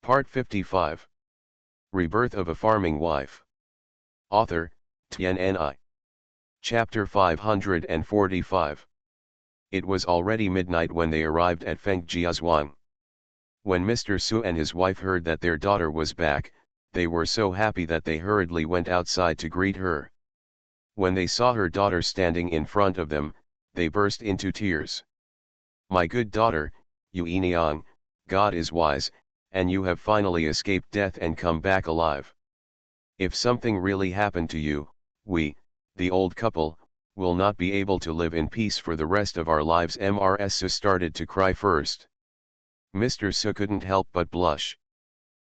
Part 55. Rebirth of a Farming Wife. Author, TNNI. Chapter 545. It was already midnight when they arrived at Fengjiazhuang. When Mr. Su and his wife heard that their daughter was back, they were so happy that they hurriedly went outside to greet her. When they saw her daughter standing in front of them, they burst into tears. "My good daughter, Yu Niang, God is wise, and you have finally escaped death and come back alive. If something really happened to you, we, the old couple, will not be able to live in peace for the rest of our lives." Mrs. Su started to cry first. Mr. Su couldn't help but blush.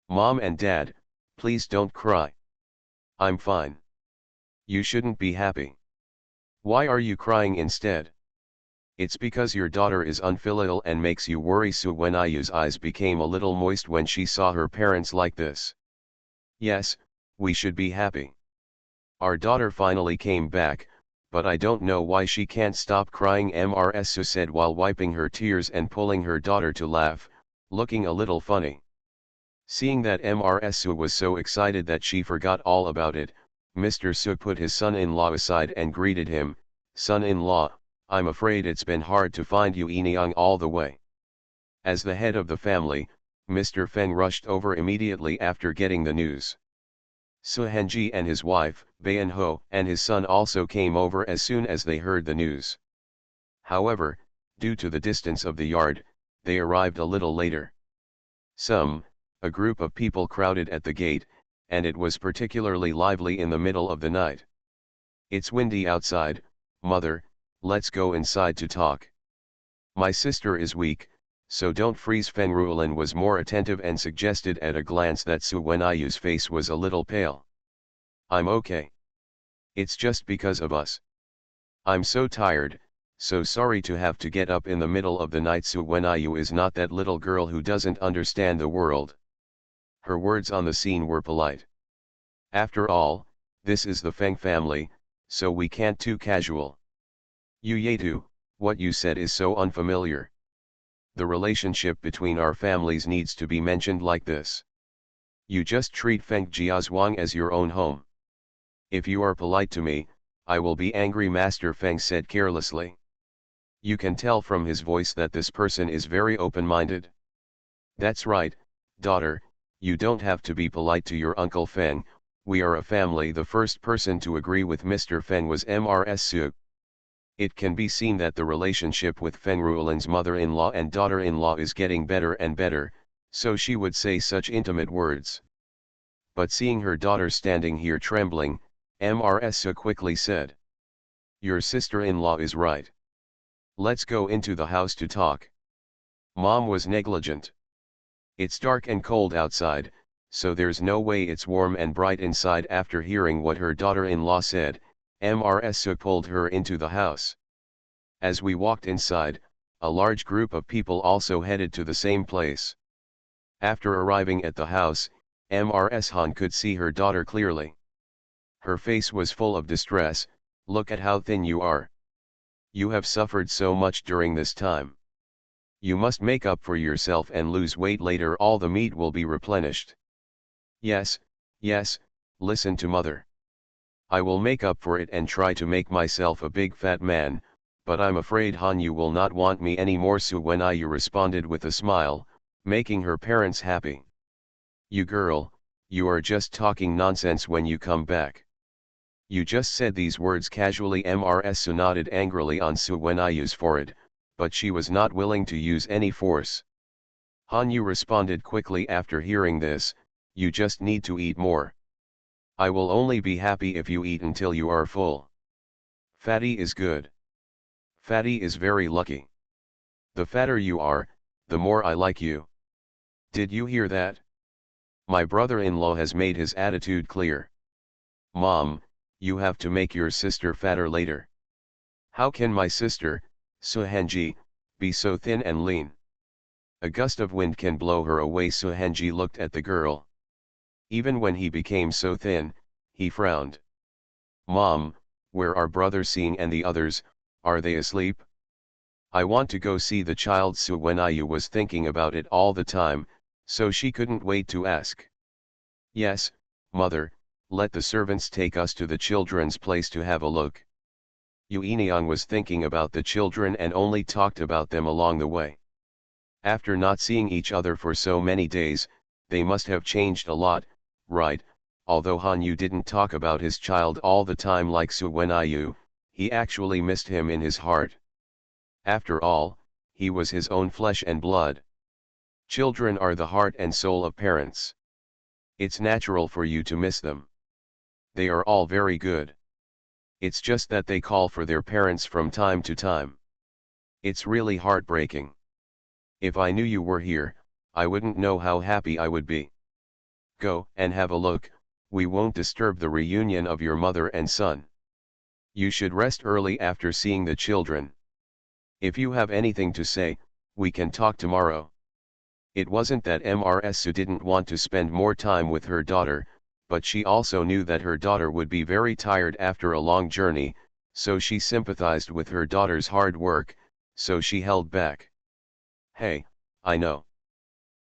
"Mom and Dad, please don't cry. I'm fine. You shouldn't be happy. Why are you crying instead? It's because your daughter is unfilial and makes you worry." Su Wenayu's eyes became a little moist when she saw her parents like this. "Yes, we should be happy. Our daughter finally came back, but I don't know why she can't stop crying," Mrs. Su said while wiping her tears and pulling her daughter to laugh, looking a little funny. Seeing that Mrs. Su was so excited that she forgot all about it, Mr. Su put his son-in-law aside and greeted him. "Son-in-law, I'm afraid it's been hard to find you Niang all the way." As the head of the family, Mr. Feng rushed over immediately after getting the news. Su Henji and his wife, Bayan Ho, and his son also came over as soon as they heard the news. However, due to the distance of the yard, they arrived a little later. A group of people crowded at the gate, and it was particularly lively in the middle of the night. "It's windy outside, mother, let's go inside to talk. My sister is weak, so don't freeze." Feng Ruolin was more attentive and suggested at a glance that Su Wenayu's face was a little pale. "I'm okay. It's just because of us. I'm so tired, so sorry to have to get up in the middle of the night." Su Wenayu is not that little girl who doesn't understand the world. Her words on the scene were polite. After all, this is the Feng family, so we can't too casual. "Yu Yetu, what you said is so unfamiliar. The relationship between our families needs to be mentioned like this. You just treat Feng Jiazhuang as your own home. If you are polite to me, I will be angry," Master Feng said carelessly. You can tell from his voice that this person is very open-minded. "That's right, daughter, you don't have to be polite to your Uncle Feng, we are a family." The first person to agree with Mr. Feng was Mrs. Su. It can be seen that the relationship with Feng Ruolin's mother-in-law and daughter-in-law is getting better and better, so she would say such intimate words. But seeing her daughter standing here trembling, Mrs. Su quickly said, "Your sister-in-law is right. Let's go into the house to talk." Mom was negligent. "It's dark and cold outside, so there's no way it's warm and bright inside." After hearing what her daughter-in-law said, Mrs. Su pulled her into the house. As we walked inside, a large group of people also headed to the same place. After arriving at the house, Mrs. Han could see her daughter clearly. Her face was full of distress. "Look at how thin you are. You have suffered so much during this time. You must make up for yourself and lose weight later. All the meat will be replenished." Yes, listen to mother. I will make up for it and try to make myself a big fat man, but I'm afraid Han you will not want me anymore." Su Wenayu responded with a smile, making her parents happy. "You girl, you are just talking nonsense. When you come back. You just said these words casually." Mrs. Su nodded angrily on Su Wenayu's forehead, but she was not willing to use any force. Han Yu responded quickly after hearing this, "You just need to eat more. I will only be happy if you eat until you are full. Fatty is good. Fatty is very lucky. The fatter you are, the more I like you. Did you hear that? My brother-in-law has made his attitude clear. Mom, you have to make your sister fatter later. How can my sister, Su Henji, be so thin and lean? A gust of wind can blow her away." Su Henji looked at the girl. Even when he became so thin, he frowned. "Mom, where are Brother Seeing and the others, are they asleep? I want to go see the child." Su Wenayu was thinking about it all the time, So she couldn't wait to ask. Yes, mother, let the servants take us to the children's place to have a look. Yuenian was thinking about the children and only talked about them along the way. After not seeing each other for so many days, they must have changed a lot, right? Although Han Yu didn't talk about his child all the time like Su Wenyu, he actually missed him in his heart. After all, he was his own flesh and blood. Children are the heart and soul of parents. It's natural for you to miss them. They are all very good. It's just that they call for their parents from time to time. It's really heartbreaking. If I knew you were here, I wouldn't know how happy I would be. Go and have a look, we won't disturb the reunion of your mother and son. You should rest early after seeing the children. If you have anything to say, we can talk tomorrow. It wasn't that Mrsu didn't want to spend more time with her daughter, but she also knew that her daughter would be very tired after a long journey, so she sympathized with her daughter's hard work, so she held back. Hey, I know.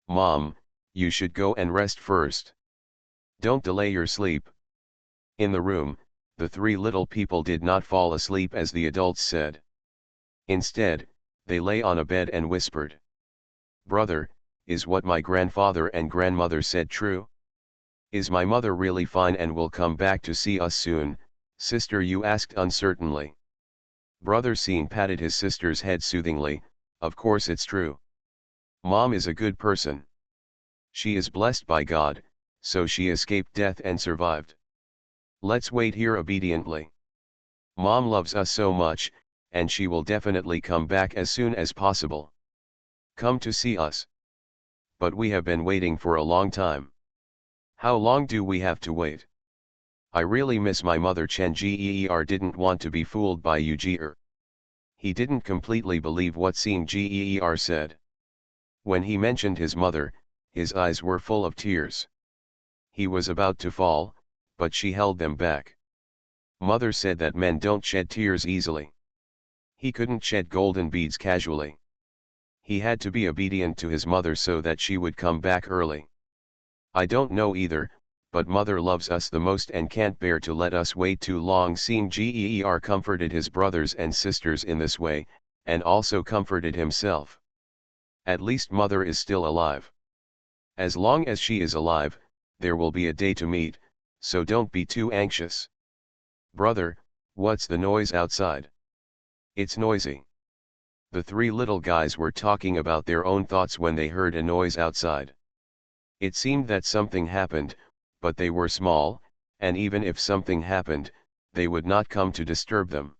Mom, you should go and rest first. Don't delay your sleep. In the room, the three little people did not fall asleep as the adults said. Instead, they lay on a bed and whispered. Brother, is what my grandfather and grandmother said true? Is my mother really fine and will come back to see us soon? Sister Yu asked uncertainly. Brother Sean patted his sister's head soothingly, of course it's true. Mom is a good person. She is blessed by God, so she escaped death and survived. Let's wait here obediently. Mom loves us so much, and she will definitely come back as soon as possible. Come to see us. But we have been waiting for a long time. How long do we have to wait? I really miss my mother. Chen Geer didn't want to be fooled by Yu Geer. He didn't completely believe what Seeing Geer said. When he mentioned his mother, his eyes were full of tears. He was about to fall, but she held them back. Mother said that men don't shed tears easily. He couldn't shed golden beads casually. He had to be obedient to his mother so that she would come back early. I don't know either, but mother loves us the most and can't bear to let us wait too long. Seeing Geer comforted his brothers and sisters in this way, and also comforted himself. At least mother is still alive. As long as she is alive, there will be a day to meet, so don't be too anxious. Brother, what's the noise outside? It's noisy. The three little guys were talking about their own thoughts when they heard a noise outside. It seemed that something happened, but they were small, and even if something happened, they would not come to disturb them.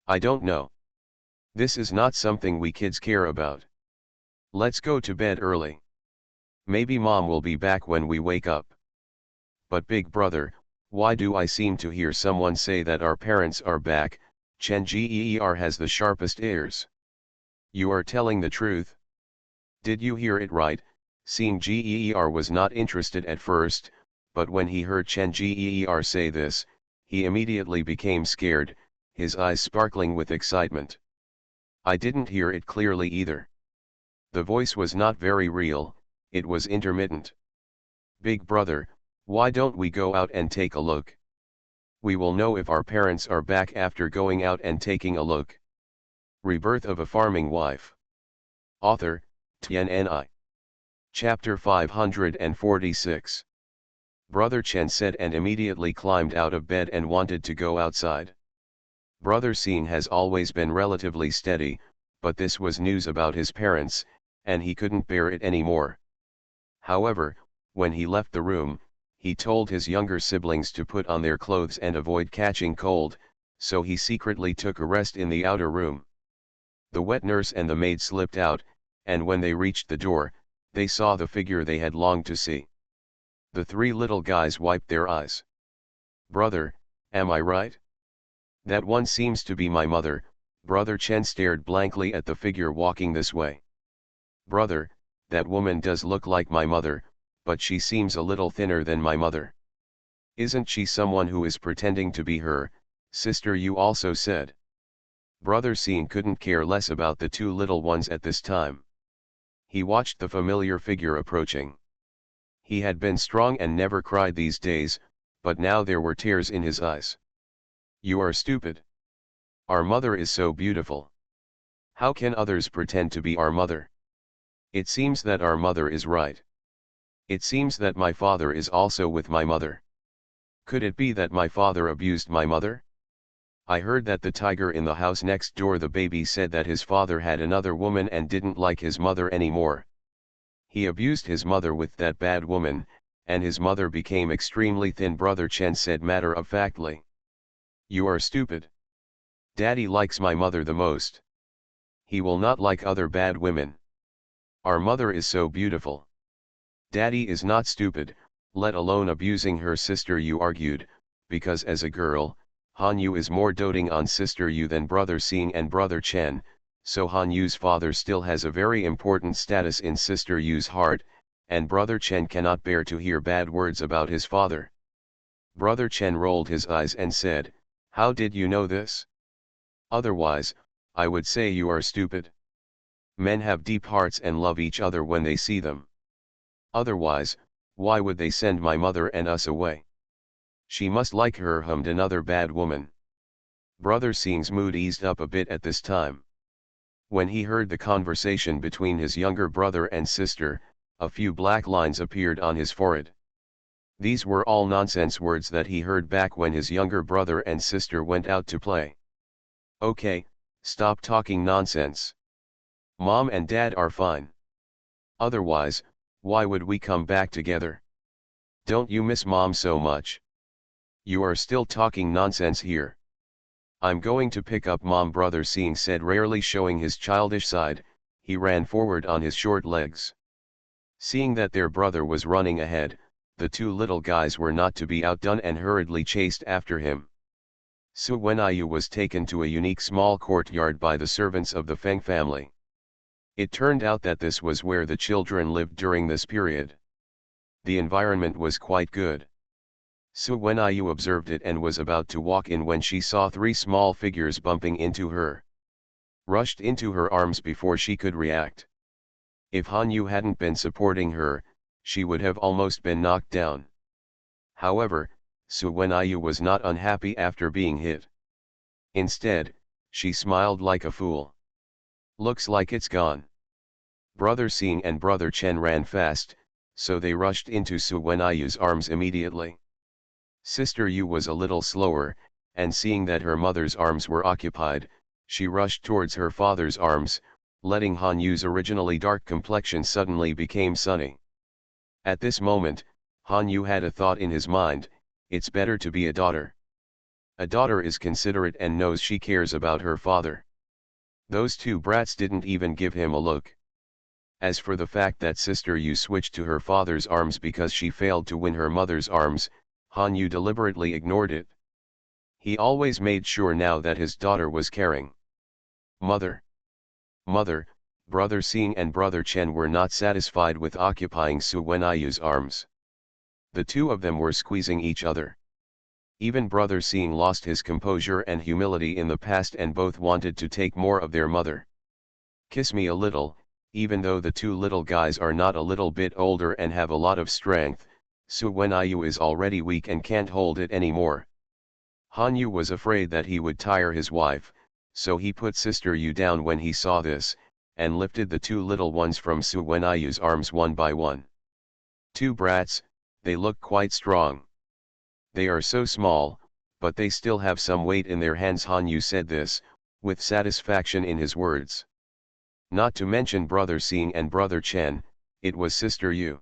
I don't know. This is not something we kids care about. Let's go to bed early. Maybe mom will be back when we wake up. But big brother, why do I seem to hear someone say that our parents are back? Chen Geer has the sharpest ears. You are telling the truth? Did you hear it right? Seeing Geer was not interested at first, but when he heard Chen Geer say this, he immediately became scared, his eyes sparkling with excitement. I didn't hear it clearly either. The voice was not very real, it was intermittent. Big brother, why don't we go out and take a look? We will know if our parents are back after going out and taking a look. Rebirth of a Farming Wife. Author, Tianni. Chapter 546. Brother Chen said and immediately climbed out of bed and wanted to go outside. Brother Sean has always been relatively steady, but this was news about his parents, and he couldn't bear it anymore. However, when he left the room, he told his younger siblings to put on their clothes and avoid catching cold, so he secretly took a rest in the outer room. The wet nurse and the maid slipped out, and when they reached the door, they saw the figure they had longed to see. The three little guys wiped their eyes. Brother, am I right? That one seems to be my mother. Brother Chen stared blankly at the figure walking this way. Brother, that woman does look like my mother, but she seems a little thinner than my mother. Isn't she someone who is pretending to be her? Sister Yu also said. Brother Sean couldn't care less about the two little ones at this time. He watched the familiar figure approaching. He had been strong and never cried these days, but now there were tears in his eyes. You are stupid. Our mother is so beautiful. How can others pretend to be our mother? It seems that our mother is right. It seems that my father is also with my mother. Could it be that my father abused my mother? I heard that the tiger in the house next door, the baby, said that his father had another woman and didn't like his mother anymore. He abused his mother with that bad woman, and his mother became extremely thin, Brother Chen said matter-of-factly. You are stupid. Daddy likes my mother the most. He will not like other bad women. Our mother is so beautiful. Daddy is not stupid, let alone abusing her sister Yu argued, because as a girl, Han Yu is more doting on sister Yu than Brother Xing and Brother Chen, so Han Yu's father still has a very important status in sister Yu's heart, and Brother Chen cannot bear to hear bad words about his father. Brother Chen rolled his eyes and said, how did you know this? Otherwise, I would say you are stupid. Men have deep hearts and love each other when they see them. Otherwise, why would they send my mother and us away? She must like her, hummed another bad woman. Brother Xing's mood eased up a bit at this time. When he heard the conversation between his younger brother and sister, a few black lines appeared on his forehead. These were all nonsense words that he heard back when his younger brother and sister went out to play. Okay, stop talking nonsense. Mom and Dad are fine. Otherwise, why would we come back together? Don't you miss Mom so much? You are still talking nonsense here. I'm going to pick up Mom, Brother Xing said, rarely showing his childish side. He ran forward on his short legs. Seeing that their brother was running ahead, the two little guys were not to be outdone and hurriedly chased after him. Su Wenyu was taken to a unique small courtyard by the servants of the Feng family. It turned out that this was where the children lived during this period. The environment was quite good. Su Wenyu observed it and was about to walk in when she saw three small figures bumping into her. Rushed into her arms before she could react. If Han Yu hadn't been supporting her, she would have almost been knocked down. However, Su Wenyu was not unhappy after being hit. Instead, she smiled like a fool. Looks like it's gone. Brother Xing and Brother Chen ran fast, so they rushed into Su Wenyu's arms immediately. Sister Yu was a little slower, and seeing that her mother's arms were occupied, she rushed towards her father's arms, letting Han Yu's originally dark complexion suddenly became sunny. At this moment, Han Yu had a thought in his mind, it's better to be a daughter. A daughter is considerate and knows she cares about her father. Those two brats didn't even give him a look. As for the fact that Sister Yu switched to her father's arms because she failed to win her mother's arms, Han Yu deliberately ignored it. He always made sure now that his daughter was caring. Mother. Mother, Brother Xing and Brother Chen were not satisfied with occupying Su Wenyu's arms. The two of them were squeezing each other. Even Brother Xing lost his composure and humility in the past and both wanted to take more of their mother. Kiss me a little. Even though the two little guys are not a little bit older and have a lot of strength, Su Wenyu is already weak and can't hold it anymore. Han Yu was afraid that he would tire his wife, so he put Sister Yu down when he saw this, and lifted the two little ones from Su Wenyu's arms one by one. Two brats, they look quite strong. They are so small, but they still have some weight in their hands. Han Yu said this, with satisfaction in his words. Not to mention Brother Xing and Brother Chen, it was Sister Yu.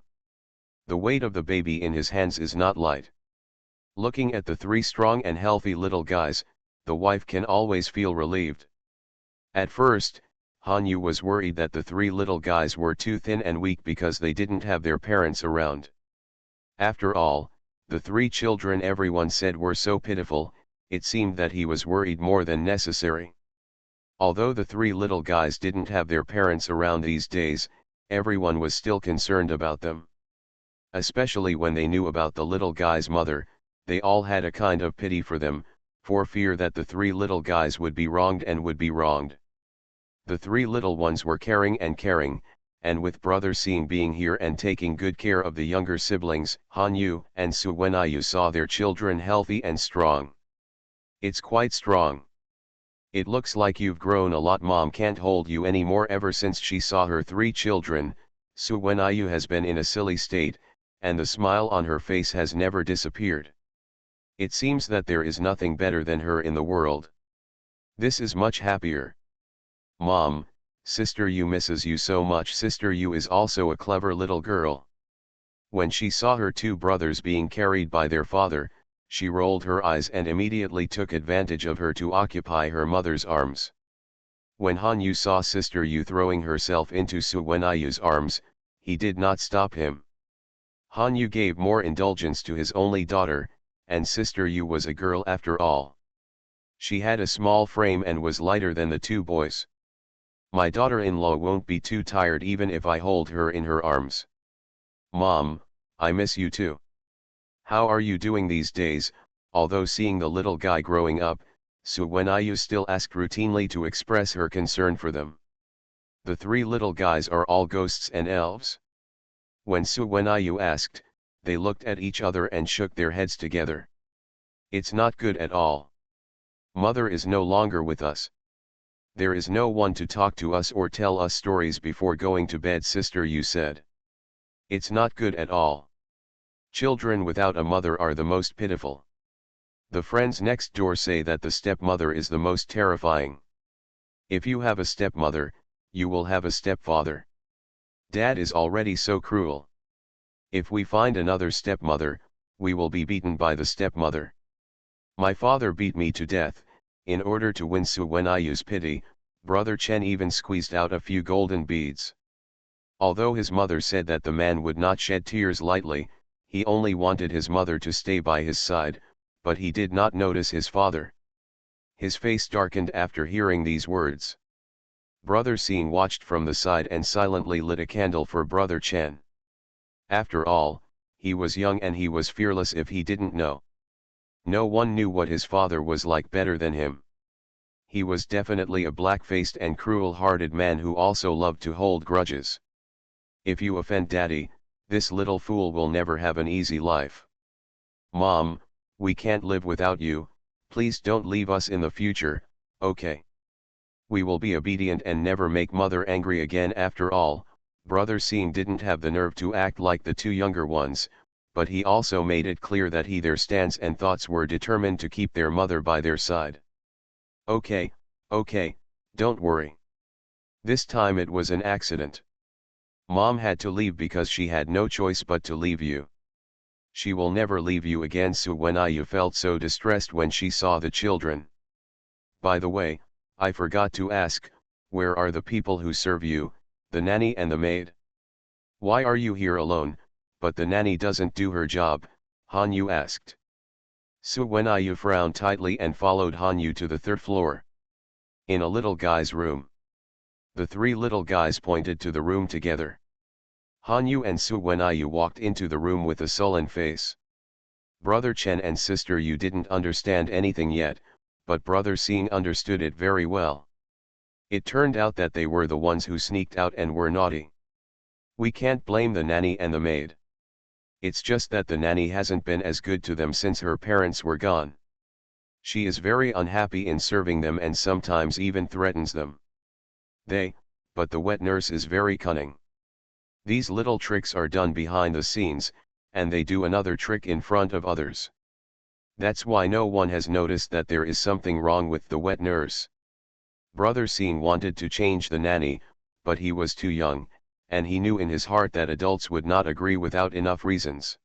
The weight of the baby in his hands is not light. Looking at the three strong and healthy little guys, the wife can always feel relieved. At first, Han Yu was worried that the three little guys were too thin and weak because they didn't have their parents around. After all, the three children everyone said were so pitiful, it seemed that he was worried more than necessary. Although the three little guys didn't have their parents around these days, everyone was still concerned about them. Especially when they knew about the little guy's mother, they all had a kind of pity for them, for fear that the three little guys would be wronged and would be wronged. The three little ones were caring and caring, and with brother Seeing being here and taking good care of the younger siblings, Hanyu and Su, when Ayu saw their children healthy and strong. It's quite strong. It looks like you've grown a lot. Mom can't hold you anymore. Ever since she saw her 3 children, Su Wen Ayu has been in a silly state, and the smile on her face has never disappeared. It seems that there is nothing better than her in the world. This is much happier. Mom, Sister Yu misses you so much. Sister Yu is also a clever little girl. When she saw her 2 brothers being carried by their father, she rolled her eyes and immediately took advantage of her to occupy her mother's arms. When Han Yu saw Sister Yu throwing herself into Su Wen Ayu's arms, he did not stop him. Han Yu gave more indulgence to his only daughter, and Sister Yu was a girl after all. She had a small frame and was lighter than the 2 boys. My daughter-in-law won't be too tired even if I hold her in her arms. Mom, I miss you too. How are you doing these days? Although seeing the little guy growing up, Su Wen Ayu still asked routinely to express her concern for them. The 3 little guys are all ghosts and elves? When Su Wen Ayu asked, they looked at each other and shook their heads together. It's not good at all. Mother is no longer with us. There is no one to talk to us or tell us stories before going to bed. Sister Yu said. It's not good at all. Children without a mother are the most pitiful. The friends next door say that the stepmother is the most terrifying. If you have a stepmother, you will have a stepfather. Dad is already so cruel. If we find another stepmother, we will be beaten by the stepmother. My father beat me to death. In order to win Su Wen Ayu's pity, Brother Chen even squeezed out a few golden beads. Although his mother said that the man would not shed tears lightly, he only wanted his mother to stay by his side, but he did not notice his father. His face darkened after hearing these words. Brother Seeing watched from the side and silently lit a candle for Brother Chen. After all, he was young and he was fearless if he didn't know. No one knew what his father was like better than him. He was definitely a black-faced and cruel-hearted man who also loved to hold grudges. If you offend Daddy, this little fool will never have an easy life. Mom, we can't live without you, please don't leave us in the future, okay? We will be obedient and never make Mother angry again. After all, Brother Seeing didn't have the nerve to act like the 2 younger ones, but he also made it clear that their stance and thoughts were determined to keep their mother by their side. Okay, don't worry. This time it was an accident. Mom had to leave because she had no choice but to leave you. She will never leave you again. Su Wen Ayu felt so distressed when she saw the children. By the way, I forgot to ask, where are the people who serve you, the nanny and the maid? Why are you here alone, but the nanny doesn't do her job? Han Yu asked. Su Wen Ayu frowned tightly and followed Han Yu to the 3rd floor. In a little guy's room. The 3 little guys pointed to the room together. Han Yu and Su Wen Ayu walked into the room with a sullen face. Brother Chen and Sister Yu didn't understand anything yet, but Brother Seeing understood it very well. It turned out that they were the ones who sneaked out and were naughty. We can't blame the nanny and the maid. It's just that the nanny hasn't been as good to them since her parents were gone. She is very unhappy in serving them and sometimes even threatens them. But the wet nurse is very cunning. These little tricks are done behind the scenes, and they do another trick in front of others. That's why no one has noticed that there is something wrong with the wet nurse. Brother Seeing wanted to change the nanny, but he was too young, and he knew in his heart that adults would not agree without enough reasons.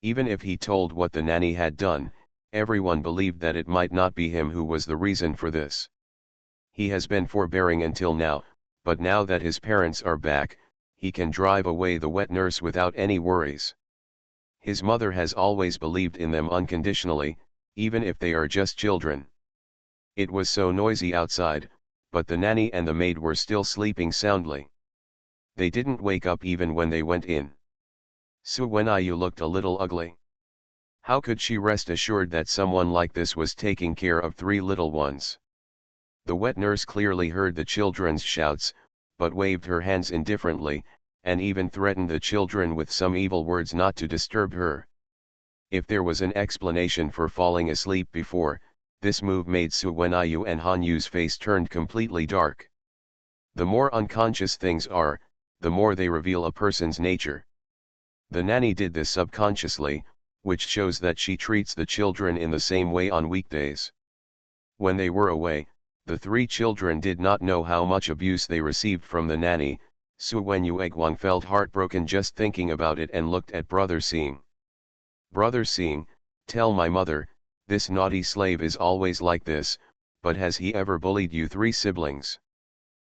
Even if he told what the nanny had done, everyone believed that it might not be him who was the reason for this. He has been forbearing until now, but now that his parents are back, he can drive away the wet nurse without any worries. His mother has always believed in them unconditionally, even if they are just children. It was so noisy outside, but the nanny and the maid were still sleeping soundly. They didn't wake up even when they went in. Su Wen Ayu looked a little ugly. How could she rest assured that someone like this was taking care of 3 little ones? The wet nurse clearly heard the children's shouts, but waved her hands indifferently, and even threatened the children with some evil words not to disturb her. If there was an explanation for falling asleep before, this move made Suenayu and Hanyu's face turned completely dark. The more unconscious things are, the more they reveal a person's nature. The nanny did this subconsciously, which shows that she treats the children in the same way on weekdays. When they were away, the three children did not know how much abuse they received from the nanny. Suenayu Egwang felt heartbroken just thinking about it and looked at Brother Seeing. Brother Seeing, tell my mother, this naughty slave is always like this, but has he ever bullied you three siblings?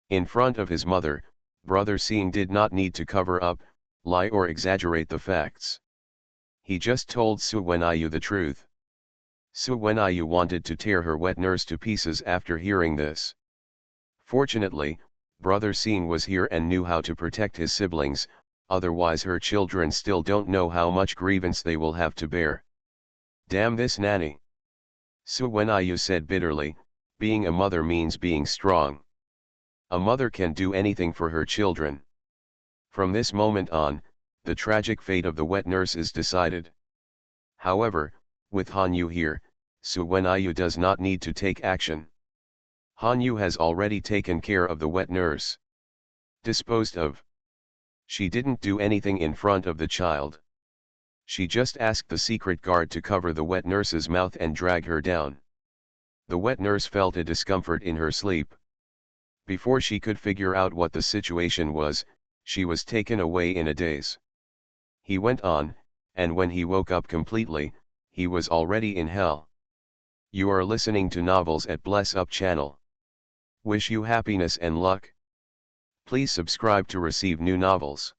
In front of his mother, Brother Seeing did not need to cover up, lie or exaggerate the facts. He just told Suenayu the truth. Suenayu wanted to tear her wet nurse to pieces after hearing this. Fortunately, Brother Seeing was here and knew how to protect his siblings, otherwise her children still don't know how much grievance they will have to bear. Damn this nanny! Suenayu said bitterly, being a mother means being strong. A mother can do anything for her children. From this moment on, the tragic fate of the wet nurse is decided. However, with Hanyu here, Suenayu does not need to take action. Hanyu has already taken care of the wet nurse. Disposed of. She didn't do anything in front of the child. She just asked the secret guard to cover the wet nurse's mouth and drag her down. The wet nurse felt a discomfort in her sleep. Before she could figure out what the situation was, she was taken away in a daze. He went on, and when he woke up completely, he was already in hell. You are listening to novels at Bless Up channel. Wish you happiness and luck. Please subscribe to receive new novels.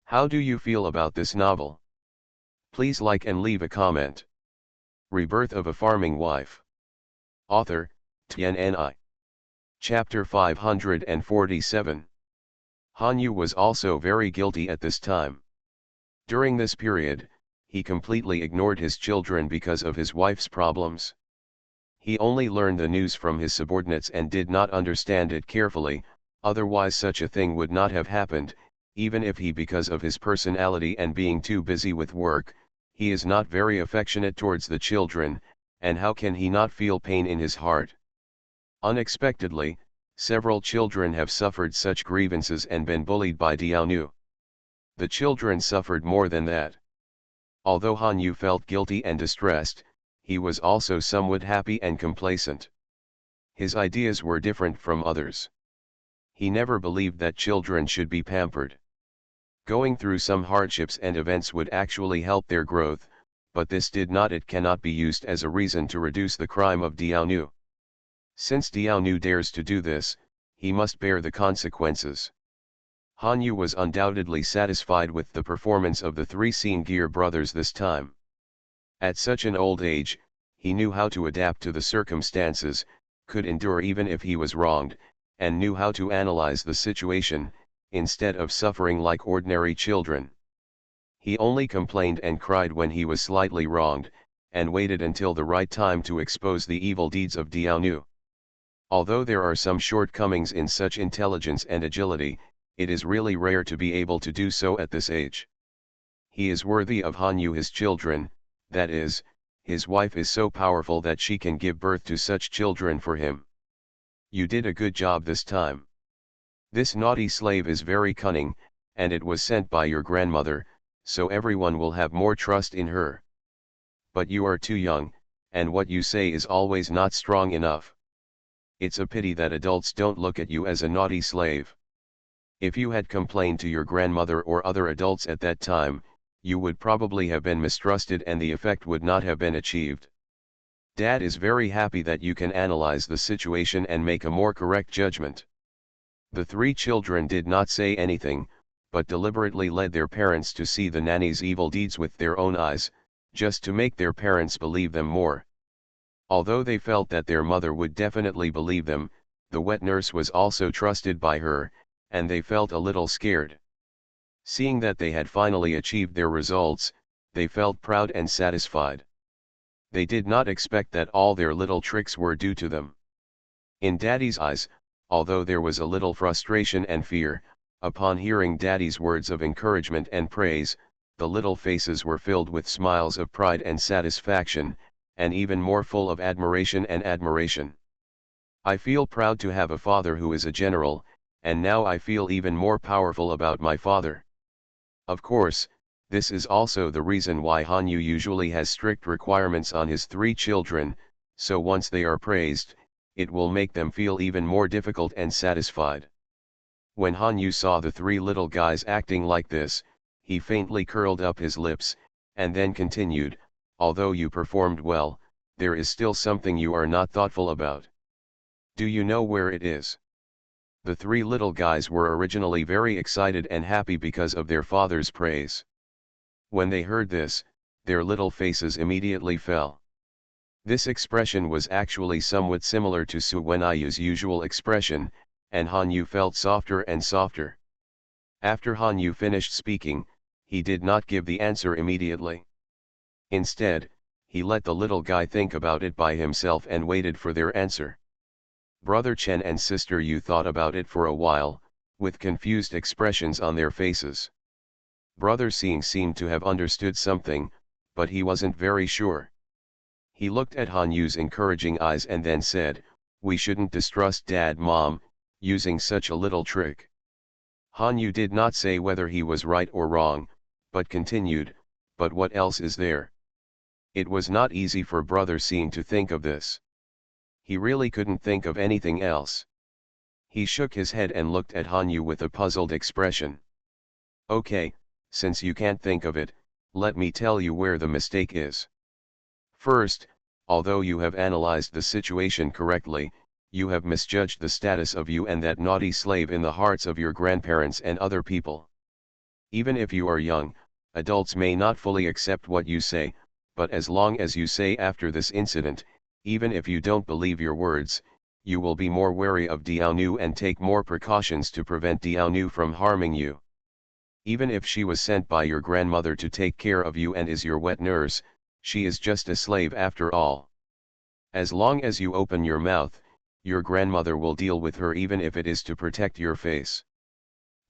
How do you feel about this novel? Please like and leave a comment. Rebirth of a Farming Wife. Author, TNNI. Chapter 547. Hanyu was also very guilty at this time. During this period, he completely ignored his children because of his wife's problems. He only learned the news from his subordinates and did not understand it carefully, otherwise such a thing would not have happened, even if he, because of his personality and being too busy with work, he is not very affectionate towards the children, and how can he not feel pain in his heart? Unexpectedly, several children have suffered such grievances and been bullied by Diaonu. The children suffered more than that. Although Hanyu felt guilty and distressed, he was also somewhat happy and complacent. His ideas were different from others. He never believed that children should be pampered. Going through some hardships and events would actually help their growth, but this did not. It cannot be used as a reason to reduce the crime of Diaonu. Since Diaonu dares to do this, he must bear the consequences. Hanyu was undoubtedly satisfied with the performance of the three Gear brothers this time. At such an old age, he knew how to adapt to the circumstances, could endure even if he was wronged, and knew how to analyze the situation, instead of suffering like ordinary children. He only complained and cried when he was slightly wronged, and waited until the right time to expose the evil deeds of Diaonu. Although there are some shortcomings in such intelligence and agility, it is really rare to be able to do so at this age. He is worthy of Hanyu, his children, that is, his wife is so powerful that she can give birth to such children for him. You did a good job this time. This naughty slave is very cunning, and it was sent by your grandmother, so everyone will have more trust in her. But you are too young, and what you say is always not strong enough. It's a pity that adults don't look at you as a naughty slave. If you had complained to your grandmother or other adults at that time, you would probably have been mistrusted and the effect would not have been achieved. Dad is very happy that you can analyze the situation and make a more correct judgment. The three children did not say anything, but deliberately led their parents to see the nanny's evil deeds with their own eyes, just to make their parents believe them more. Although they felt that their mother would definitely believe them, the wet nurse was also trusted by her, and they felt a little scared. Seeing that they had finally achieved their results, they felt proud and satisfied. They did not expect that all their little tricks were due to them. In Daddy's eyes, although there was a little frustration and fear. Upon hearing Daddy's words of encouragement and praise, the little faces were filled with smiles of pride and satisfaction, and even more full of admiration and admiration. I feel proud to have a father who is a general, and now I feel even more powerful about my father. Of course, this is also the reason why Hanyu usually has strict requirements on his 3 children, so once they are praised, it will make them feel even more difficult and satisfied. When Hanyu saw the 3 little guys acting like this, he faintly curled up his lips, and then continued, although you performed well, there is still something you are not thoughtful about. Do you know where it is? The 3 little guys were originally very excited and happy because of their father's praise. When they heard this, their little faces immediately fell. This expression was actually somewhat similar to Su Wenayu's usual expression, and Hanyu felt softer and softer. After Hanyu finished speaking, he did not give the answer immediately. Instead, he let the little guy think about it by himself and waited for their answer. Brother Chen and Sister Yu thought about it for a while, with confused expressions on their faces. Brother Xing seemed to have understood something, but he wasn't very sure. He looked at Hanyu's encouraging eyes and then said, "We shouldn't distrust Dad, Mom, using such a little trick." Hanyu did not say whether he was right or wrong, but continued, "But what else is there?" It was not easy for Brother Xing to think of this. He really couldn't think of anything else. He shook his head and looked at Hanyu with a puzzled expression. "Okay, since you can't think of it, let me tell you where the mistake is. First, although you have analyzed the situation correctly, you have misjudged the status of you and that naughty slave in the hearts of your grandparents and other people. Even if you are young, adults may not fully accept what you say, but as long as you say after this incident, even if you don't believe your words, you will be more wary of Diaonu and take more precautions to prevent Diaonu from harming you. Even if she was sent by your grandmother to take care of you and is your wet nurse, she is just a slave after all. As long as you open your mouth, your grandmother will deal with her even if it is to protect your face.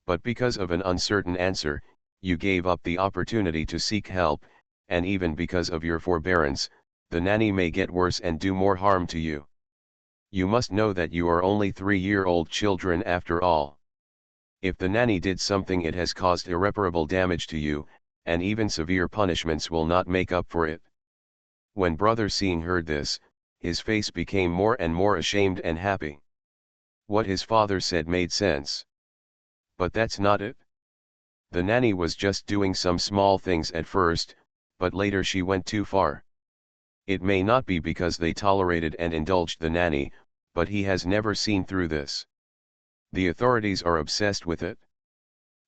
But because of an uncertain answer, you gave up the opportunity to seek help, and even because of your forbearance, the nanny may get worse and do more harm to you. You must know that you are only 3-year-old children after all. If the nanny did something, it has caused irreparable damage to you, and even severe punishments will not make up for it." When Brother Xing heard this, his face became more and more ashamed and happy. What his father said made sense. But that's not it. The nanny was just doing some small things at first, but later she went too far. It may not be because they tolerated and indulged the nanny, but he has never seen through this. The authorities are obsessed with it.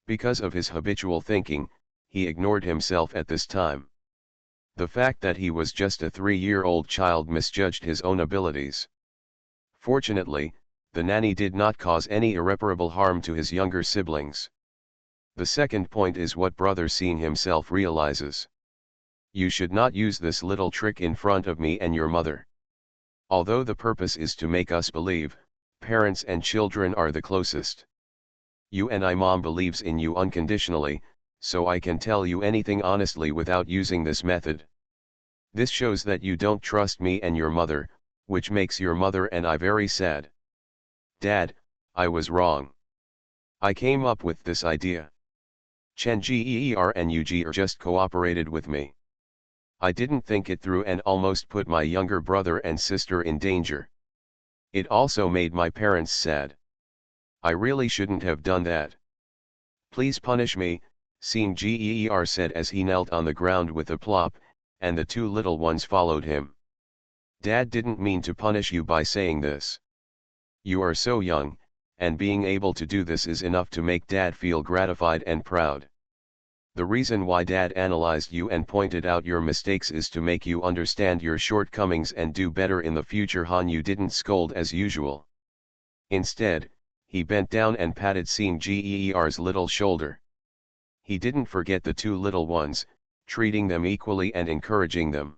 Because of his habitual thinking, he ignored himself at this time. The fact that he was just a 3-year-old child misjudged his own abilities. Fortunately, the nanny did not cause any irreparable harm to his younger siblings. The second point is what Brother Xing himself realizes. You should not use this little trick in front of me and your mother. Although the purpose is to make us believe, parents and children are the closest. You and I, Mom, believes in you unconditionally, so I can tell you anything honestly without using this method. This shows that you don't trust me and your mother, which makes your mother and I very sad. Dad, I was wrong. I came up with this idea. Chen Geer and Yuji just cooperated with me. I didn't think it through and almost put my younger brother and sister in danger. It also made my parents sad. I really shouldn't have done that. Please punish me, Xing Geer said as he knelt on the ground with a plop, and the 2 little ones followed him. Dad didn't mean to punish you by saying this. You are so young, and being able to do this is enough to make Dad feel gratified and proud. The reason why Dad analyzed you and pointed out your mistakes is to make you understand your shortcomings and do better in the future. Hanyu didn't scold as usual. Instead, he bent down and patted Xing Geer's little shoulder. He didn't forget the 2 little ones, treating them equally and encouraging them.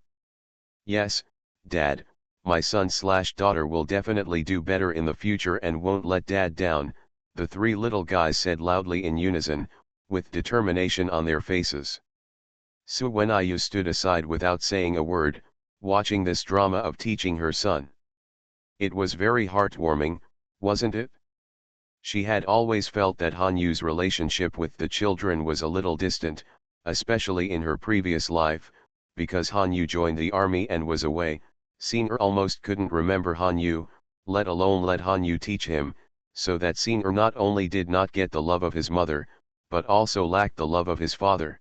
Yes, Dad, my son/daughter will definitely do better in the future and won't let dad down, the three little guys said loudly in unison, with determination on their faces. Suenayu stood aside without saying a word, watching this drama of teaching her son. It was very heartwarming, wasn't it? She had always felt that Hanyu's relationship with the children was a little distant, especially in her previous life, because Hanyu joined the army and was away. Senior almost couldn't remember Hanyu, let alone let Hanyu teach him, so that Senior not only did not get the love of his mother, but also lacked the love of his father.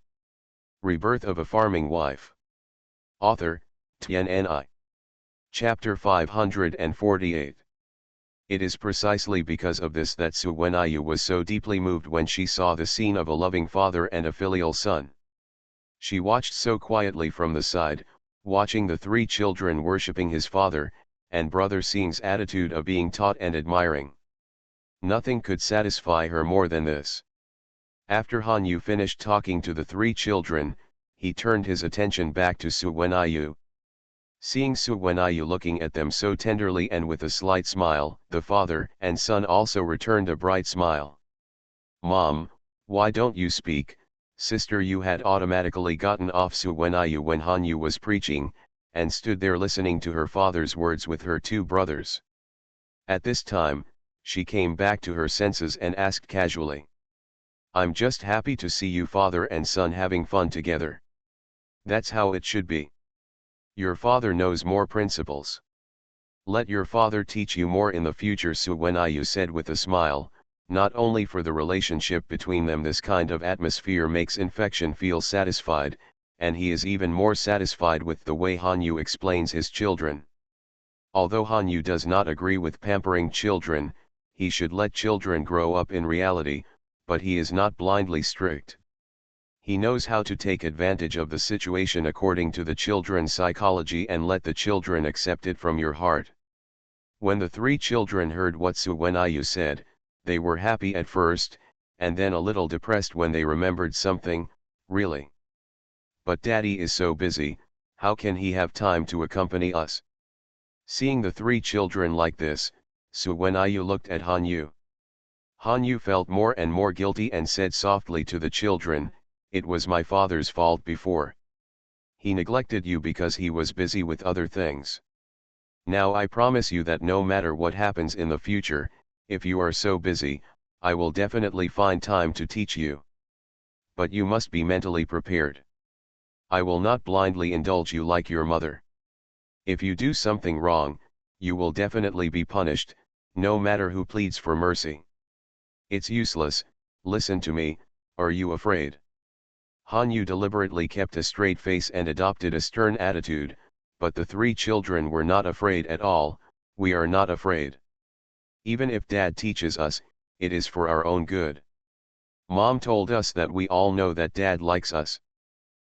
Rebirth of a Farming Wife. Author, TNNI. Chapter 548. It is precisely because of this that Suenayu was so deeply moved when she saw the scene of a loving father and a filial son. She watched so quietly from the side, watching the three children worshipping his father, and brother Sing's attitude of being taught and admiring. Nothing could satisfy her more than this. After Hanyu finished talking to the three children, he turned his attention back to Suenayu. Seeing Suenayu looking at them so tenderly and with a slight smile, the father and son also returned a bright smile. "Mom, why don't you speak, sister?" You had automatically gotten off Suenayu when Hanyu was preaching, and stood there listening to her father's words with her two brothers. At this time, she came back to her senses and asked casually, "I'm just happy to see you father and son having fun together. That's how it should be. Your father knows more principles. Let your father teach you more in the future," Suenayu said with a smile. Not only for the relationship between them, this kind of atmosphere makes Infection feel satisfied, and he is even more satisfied with the way Hanyu explains his children. Although Hanyu does not agree with pampering children, he should let children grow up in reality, but he is not blindly strict. He knows how to take advantage of the situation according to the children's psychology and let the children accept it from your heart. When the three children heard what Suenayu said, they were happy at first, and then a little depressed when they remembered something. "Really? But Daddy is so busy, how can he have time to accompany us?" Seeing the three children like this, Suenayu looked at Hanyu. Hanyu felt more and more guilty and said softly to the children, "It was my father's fault before. He neglected you because he was busy with other things. Now I promise you that no matter what happens in the future, if you are so busy, I will definitely find time to teach you. But you must be mentally prepared. I will not blindly indulge you like your mother. If you do something wrong, you will definitely be punished, no matter who pleads for mercy. It's useless, listen to me, are you afraid?" Hanyu deliberately kept a straight face and adopted a stern attitude, but the three children were not afraid at all. "We are not afraid. Even if Dad teaches us, it is for our own good. Mom told us that we all know that Dad likes us."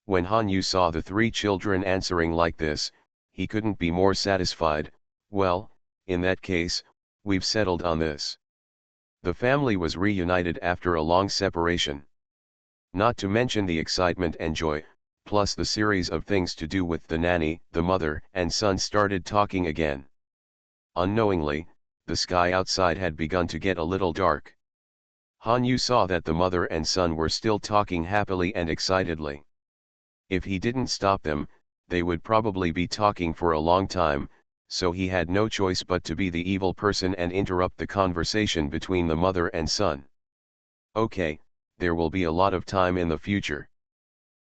When Hanyu saw the three children answering like this, he couldn't be more satisfied. "Well, in that case, we've settled on this." The family was reunited after a long separation. Not to mention the excitement and joy, plus the series of things to do with the nanny, the mother and son started talking again. Unknowingly, the sky outside had begun to get a little dark. Hanyu saw that the mother and son were still talking happily and excitedly. If he didn't stop them, they would probably be talking for a long time, so he had no choice but to be the evil person and interrupt the conversation between the mother and son. "Okay, there will be a lot of time in the future.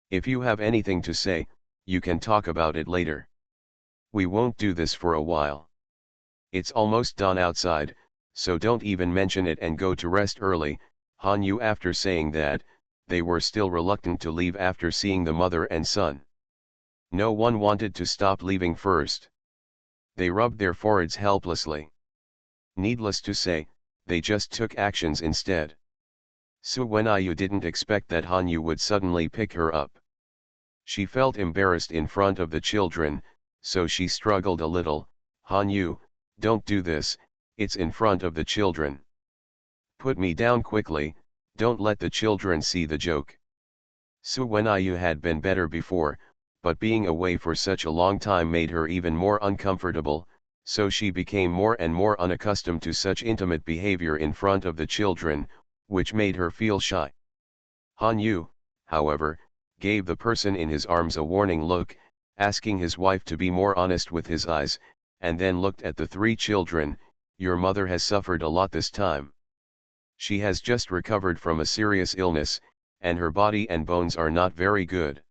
If you have anything to say, you can talk about it later. We won't do this for a while. It's almost dawn outside, so don't even mention it and go to rest early." Hanyu, after saying that, they were still reluctant to leave after seeing the mother and son. No one wanted to stop leaving first. They rubbed their foreheads helplessly. Needless to say, they just took actions instead. Suenayu didn't expect that Hanyu would suddenly pick her up. She felt embarrassed in front of the children, so she struggled a little. "Hanyu, don't do this, it's in front of the children. Put me down quickly, don't let the children see the joke." Suenayu had been better before, but being away for such a long time made her even more uncomfortable. So she became more and more unaccustomed to such intimate behavior in front of the children, which made her feel shy. Han Yu, however, gave the person in his arms a warning look, asking his wife to be more honest with his eyes, and then looked at the three children. Your mother has suffered a lot this time. She has just recovered from a serious illness, and her body and bones are not very good.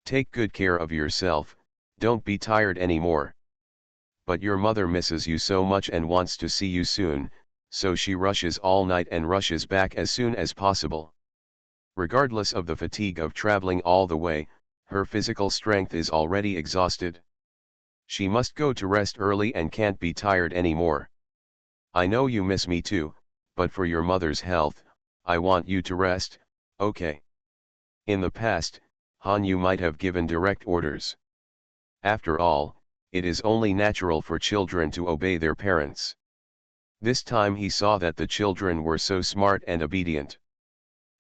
Take good care of yourself, don't be tired anymore. But your mother misses you so much and wants to see you soon, so she rushes all night and rushes back as soon as possible. Regardless of the fatigue of traveling all the way, her physical strength is already exhausted. She must go to rest early and can't be tired anymore. I know you miss me too, but for your mother's health, I want you to rest, okay? In the past, Han Yu might have given direct orders. After all, it is only natural for children to obey their parents. This time he saw that the children were so smart and obedient.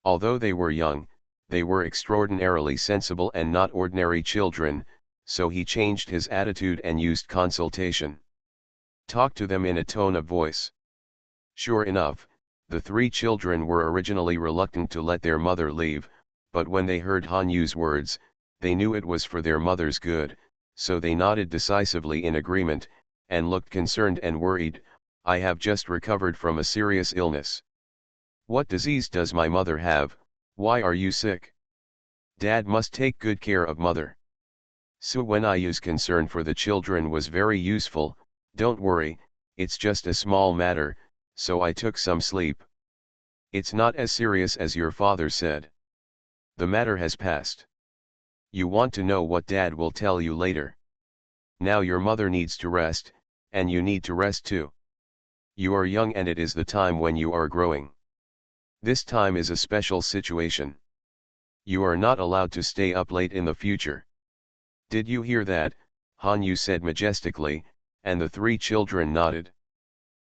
Although they were young, they were extraordinarily sensible and not ordinary children, so he changed his attitude and used consultation. Talk to them in a tone of voice. Sure enough, the three children were originally reluctant to let their mother leave, but when they heard Han Yu's words, they knew it was for their mother's good, so they nodded decisively in agreement, and looked concerned and worried. I have just recovered from a serious illness. What disease does my mother have? Why are you sick? Dad must take good care of mother. Su Wenyu's concern for the children was very useful. Don't worry, it's just a small matter, so I took some sleep. It's not as serious as your father said. The matter has passed. You want to know what Dad will tell you later. Now your mother needs to rest, and you need to rest too. You are young and it is the time when you are growing. This time is a special situation. You are not allowed to stay up late in the future. Did you hear that? Han Yu said majestically, and the three children nodded.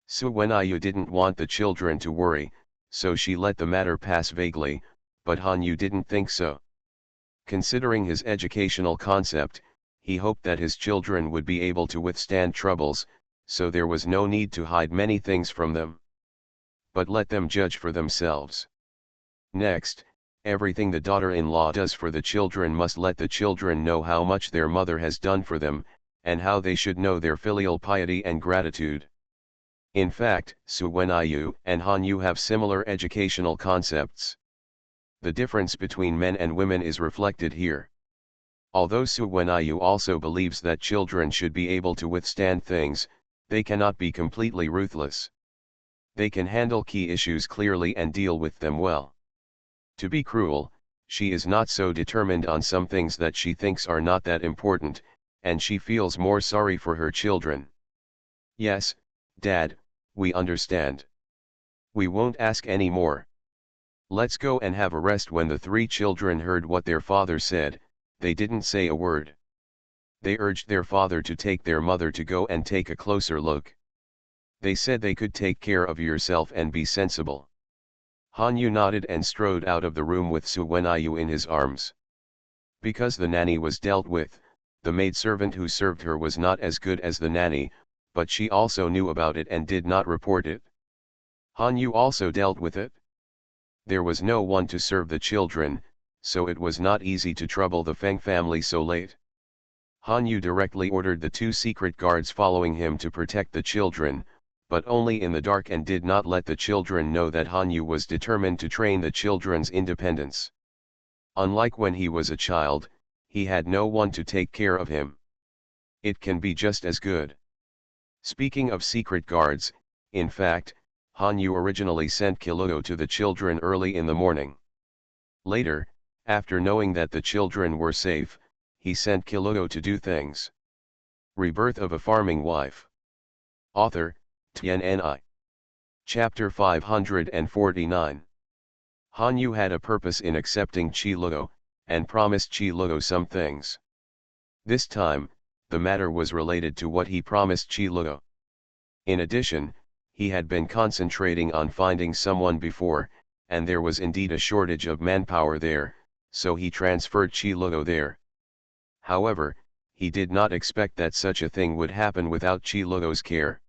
Su Wenyu didn't want the children to worry, so she let the matter pass vaguely, but Han Yu didn't think so. Considering his educational concept, he hoped that his children would be able to withstand troubles, so there was no need to hide many things from them. But let them judge for themselves. Next, everything the daughter-in-law does for the children must let the children know how much their mother has done for them, and how they should know their filial piety and gratitude. In fact, Su Wenyu and Han Yu have similar educational concepts. The difference between men and women is reflected here. Although Su Wenyu also believes that children should be able to withstand things, they cannot be completely ruthless. They can handle key issues clearly and deal with them well. To be cruel, she is not so determined on some things that she thinks are not that important, and she feels more sorry for her children. Yes, Dad, we understand. We won't ask any more. Let's go and have a rest. When the three children heard what their father said, they didn't say a word. They urged their father to take their mother to go and take a closer look. They said they could take care of yourself and be sensible. Han Yu nodded and strode out of the room with Su Wenyu in his arms. Because the nanny was dealt with, the maidservant who served her was not as good as the nanny, but she also knew about it and did not report it. Han Yu also dealt with it. There was no one to serve the children, so it was not easy to trouble the Feng family so late. Han Yu directly ordered the two secret guards following him to protect the children, but only in the dark, and did not let the children know that Han Yu was determined to train the children's independence. Unlike when he was a child, he had no one to take care of him. It can be just as good. Speaking of secret guards, in fact, Han Yu originally sent Kiluo to the children early in the morning. Later, after knowing that the children were safe, he sent Kiluo to do things. Rebirth of a Farming Wife. Author, Tianni. Chapter 549. Han Yu had a purpose in accepting Qiluo, and promised Qiluo some things. This time, the matter was related to what he promised Qiluo. In addition, he had been concentrating on finding someone before, and there was indeed a shortage of manpower there, so he transferred Qiluo there. However, he did not expect that such a thing would happen without Chiluo's care.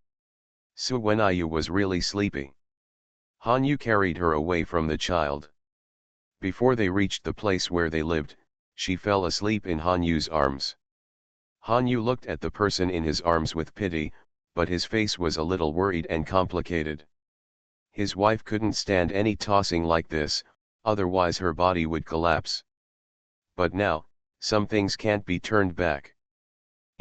Su Wenyu was really sleepy. Hanyu carried her away from the child. Before they reached the place where they lived, she fell asleep in Hanyu's arms. Hanyu looked at the person in his arms with pity, but his face was a little worried and complicated. His wife couldn't stand any tossing like this, otherwise her body would collapse. But now, some things can't be turned back.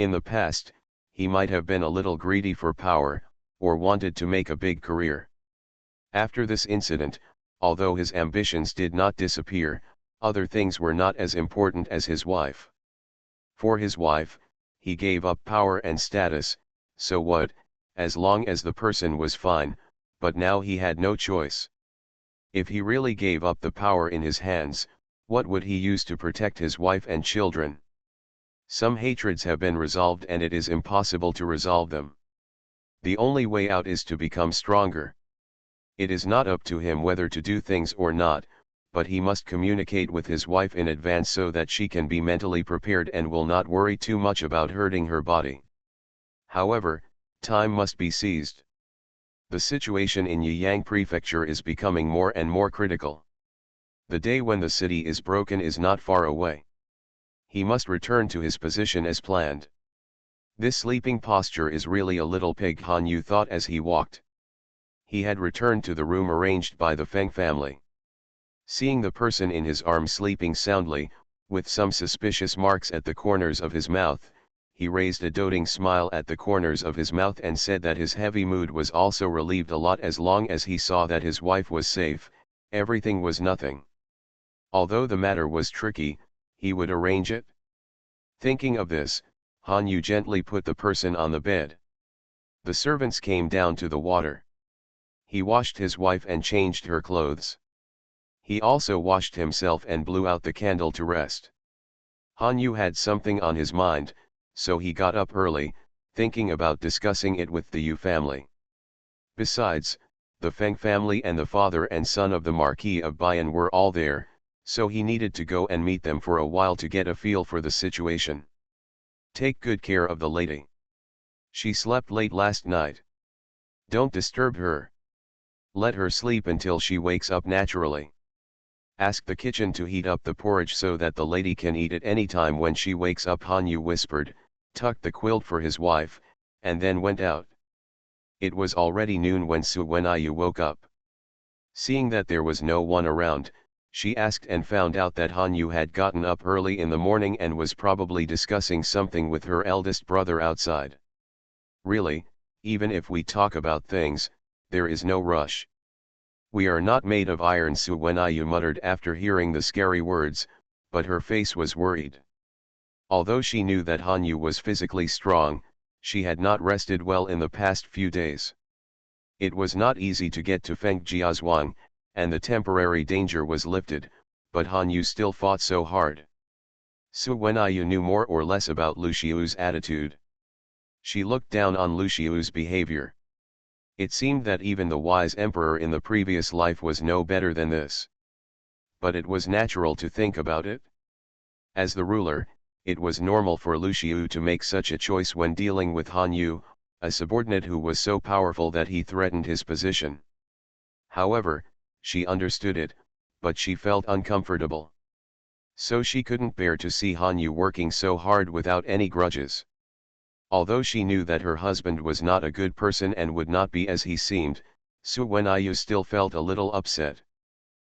In the past, he might have been a little greedy for power, or wanted to make a big career. After this incident, although his ambitions did not disappear, other things were not as important as his wife. For his wife, he gave up power and status, so what, as long as the person was fine, but now he had no choice. If he really gave up the power in his hands, what would he use to protect his wife and children? Some hatreds have been resolved and it is impossible to resolve them. The only way out is to become stronger. It is not up to him whether to do things or not, but he must communicate with his wife in advance so that she can be mentally prepared and will not worry too much about hurting her body. However, time must be seized. The situation in Yiyang Prefecture is becoming more and more critical. The day when the city is broken is not far away. He must return to his position as planned. This sleeping posture is really a little pig, Hanyu thought as he walked. He had returned to the room arranged by the Feng family. Seeing the person in his arms sleeping soundly, with some suspicious marks at the corners of his mouth, he raised a doting smile at the corners of his mouth and said that his heavy mood was also relieved a lot as long as he saw that his wife was safe, everything was nothing. Although the matter was tricky, he would arrange it. Thinking of this, Hanyu gently put the person on the bed. The servants came down to the water. He washed his wife and changed her clothes. He also washed himself and blew out the candle to rest. Hanyu had something on his mind, so he got up early, thinking about discussing it with the Yu family. Besides, the Feng family and the father and son of the Marquis of Bayan were all there, so he needed to go and meet them for a while to get a feel for the situation. Take good care of the lady. She slept late last night. Don't disturb her. Let her sleep until she wakes up naturally. Ask the kitchen to heat up the porridge so that the lady can eat it any time when she wakes up, Hanyu whispered, tucked the quilt for his wife, and then went out. It was already noon when Su Wenyu woke up. Seeing that there was no one around, she asked and found out that Hanyu had gotten up early in the morning and was probably discussing something with her eldest brother outside. Really, even if we talk about things, there is no rush. We are not made of iron, Su Wenyu muttered after hearing the scary words, but her face was worried. Although she knew that Hanyu was physically strong, she had not rested well in the past few days. It was not easy to get to Fengjiazhuang, and the temporary danger was lifted, but Hanyu still fought so hard. Su Wenyu knew more or less about Lu Xiu's attitude. She looked down on Lu Xiu's behavior. It seemed that even the wise emperor in the previous life was no better than this. But it was natural to think about it. As the ruler, it was normal for Lu Xiu to make such a choice when dealing with Hanyu, a subordinate who was so powerful that he threatened his position. However, she understood it, but she felt uncomfortable. So she couldn't bear to see Hanyu working so hard without any grudges. Although she knew that her husband was not a good person and would not be as he seemed, Su Wenyu still felt a little upset.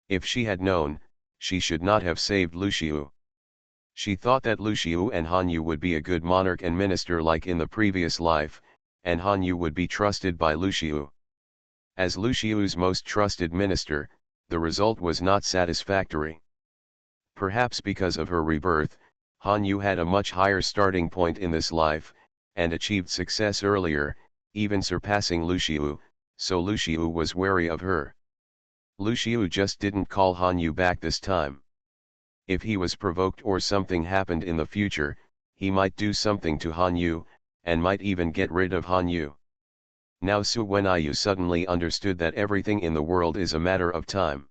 If she had known, she should not have saved Lu Xiu. She thought that Lu Xiu and Hanyu would be a good monarch and minister like in the previous life, and Hanyu would be trusted by Lu Xiu. As Lu Xiu's most trusted minister, the result was not satisfactory. Perhaps because of her rebirth, Hanyu had a much higher starting point in this life, and achieved success earlier, even surpassing Lu Xiu, so Lu Xiu was wary of her. Lu Xiu just didn't call Hanyu back this time. If he was provoked or something happened in the future, he might do something to Hanyu, and might even get rid of Hanyu. Now Su Wenyu suddenly understood that everything in the world is a matter of time.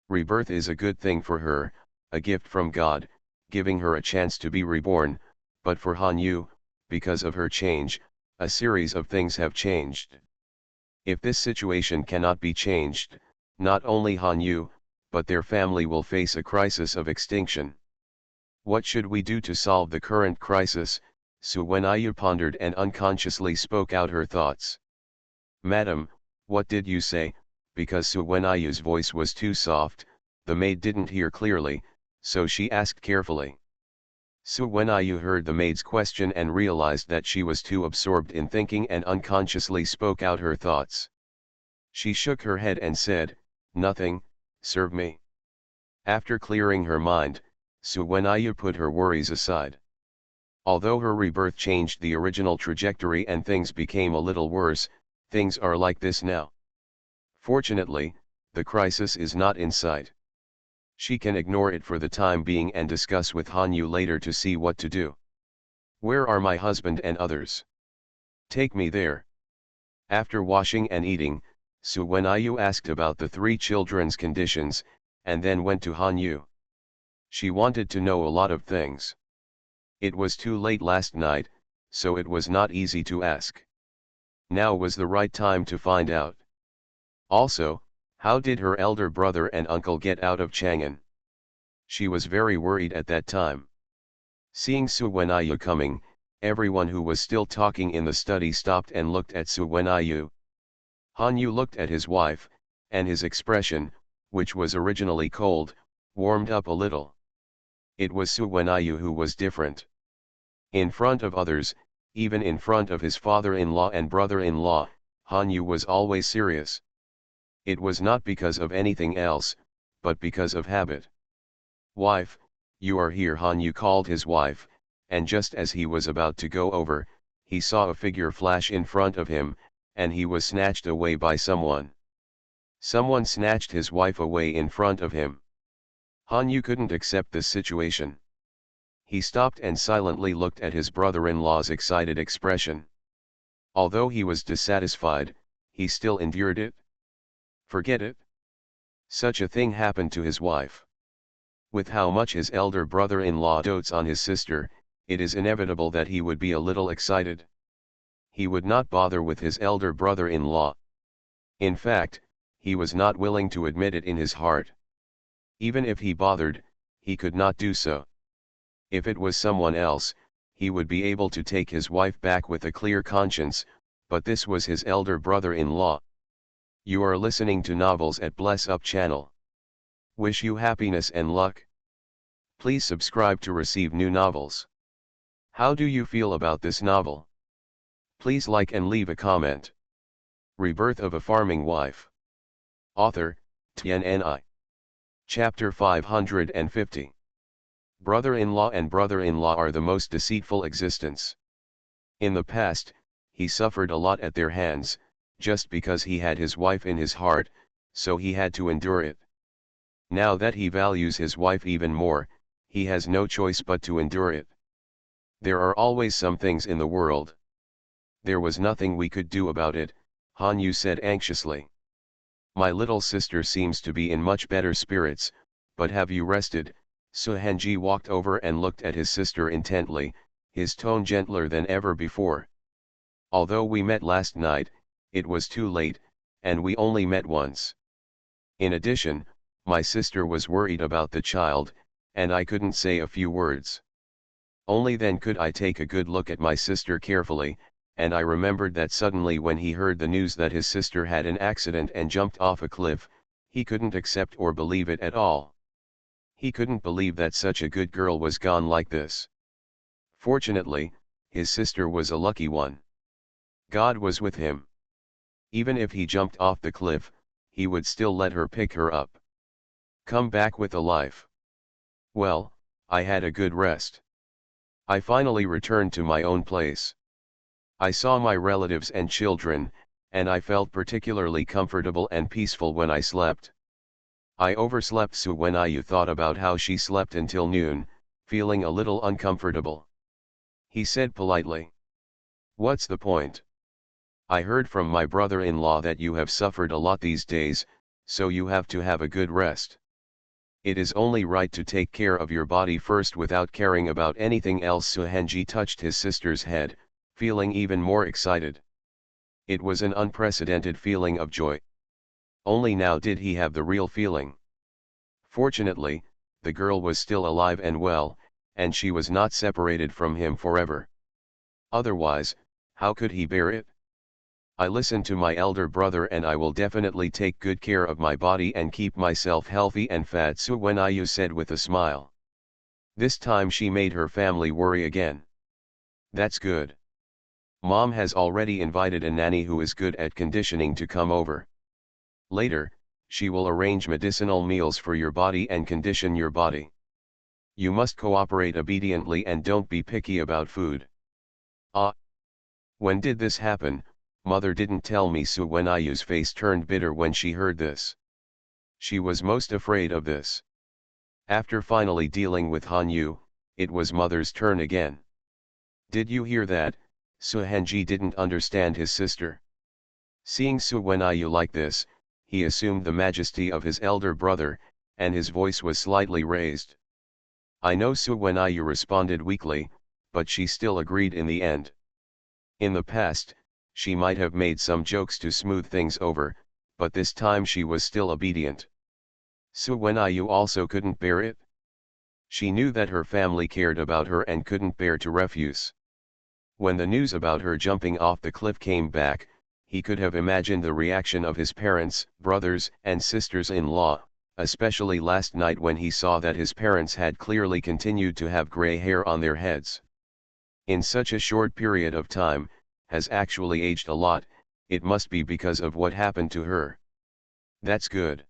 Rebirth is a good thing for her, a gift from God, giving her a chance to be reborn, but for Hanyu, because of her change, a series of things have changed. If this situation cannot be changed, not only Hanyu, but their family will face a crisis of extinction. What should we do to solve the current crisis? Su Wenyu pondered and unconsciously spoke out her thoughts. Madam, what did you say? Because Su Wenyu's voice was too soft, the maid didn't hear clearly, so she asked carefully. Su Wenyu heard the maid's question and realized that she was too absorbed in thinking and unconsciously spoke out her thoughts. She shook her head and said, "Nothing, serve me." After clearing her mind, Su Wenyu put her worries aside. Although her rebirth changed the original trajectory and things became a little worse, things are like this now. Fortunately, the crisis is not in sight. She can ignore it for the time being and discuss with Hanyu later to see what to do. Where are my husband and others? Take me there. After washing and eating, Su Wenyu asked about the three children's conditions, and then went to Hanyu. She wanted to know a lot of things. It was too late last night, so it was not easy to ask. Now was the right time to find out. Also, how did her elder brother and uncle get out of Chang'an? She was very worried at that time. Seeing Su Wenyu coming, everyone who was still talking in the study stopped and looked at Su Wenyu. Hanyu looked at his wife, and his expression, which was originally cold, warmed up a little. It was Su Wenyu who was different. In front of others, even in front of his father-in-law and brother-in-law, Hanyu was always serious. It was not because of anything else, but because of habit. "Wife, you are here," Hanyu called his wife, and just as he was about to go over, he saw a figure flash in front of him, and he was snatched away by someone. Someone snatched his wife away in front of him. Hanyu couldn't accept this situation. He stopped and silently looked at his brother-in-law's excited expression. Although he was dissatisfied, he still endured it. Forget it. Such a thing happened to his wife. With how much his elder brother-in-law dotes on his sister, it is inevitable that he would be a little excited. He would not bother with his elder brother-in-law. In fact, he was not willing to admit it in his heart. Even if he bothered, he could not do so. If it was someone else, he would be able to take his wife back with a clear conscience, but this was his elder brother-in-law. You are listening to Novels at Bless Up channel. Wish you happiness and luck. Please subscribe to receive new novels. How do you feel about this novel? Please like and leave a comment. Rebirth of a Farming Wife. Author, TNNI. Chapter 550. Brother-in-law and brother-in-law are the most deceitful existence. In the past, he suffered a lot at their hands, just because he had his wife in his heart, so he had to endure it. Now that he values his wife even more, he has no choice but to endure it. There are always some things in the world. There was nothing we could do about it, Hanyu said anxiously. My little sister seems to be in much better spirits, but have you rested? Suhenji walked over and looked at his sister intently, his tone gentler than ever before. Although we met last night, it was too late, and we only met once. In addition, my sister was worried about the child, and I couldn't say a few words. Only then could I take a good look at my sister carefully, and I remembered that suddenly when he heard the news that his sister had an accident and jumped off a cliff, he couldn't accept or believe it at all. He couldn't believe that such a good girl was gone like this. Fortunately, his sister was a lucky one. God was with him. Even if he jumped off the cliff, he would still let her pick her up. Come back with a life. Well, I had a good rest. I finally returned to my own place. I saw my relatives and children, and I felt particularly comfortable and peaceful when I slept. I overslept. So when I thought about how she slept until noon, feeling a little uncomfortable. He said politely. What's the point? I heard from my brother-in-law that you have suffered a lot these days, so you have to have a good rest. It is only right to take care of your body first without caring about anything else. Suhenji touched his sister's head, feeling even more excited. It was an unprecedented feeling of joy. Only now did he have the real feeling. Fortunately, the girl was still alive and well, and she was not separated from him forever. Otherwise, how could he bear it? I listen to my elder brother and I will definitely take good care of my body and keep myself healthy and fat, Su Wenyu said with a smile. This time she made her family worry again. That's good. Mom has already invited a nanny who is good at conditioning to come over. Later, she will arrange medicinal meals for your body and condition your body. You must cooperate obediently and don't be picky about food. Ah. When did this happen? Mother didn't tell me. Su Wenyu's face turned bitter when she heard this. She was most afraid of this. After finally dealing with Han Yu, it was mother's turn again. Did you hear that? Su Henji didn't understand his sister. Seeing Su Wenyu like this, he assumed the majesty of his elder brother, and his voice was slightly raised. I know, Su Wenyu responded weakly, but she still agreed in the end. In the past, she might have made some jokes to smooth things over, but this time she was still obedient. Su Wenyu also couldn't bear it. She knew that her family cared about her and couldn't bear to refuse. When the news about her jumping off the cliff came back, he could have imagined the reaction of his parents, brothers, and sisters-in-law, especially last night when he saw that his parents had clearly continued to have gray hair on their heads. In such a short period of time, has actually aged a lot. It must be because of what happened to her. That's good.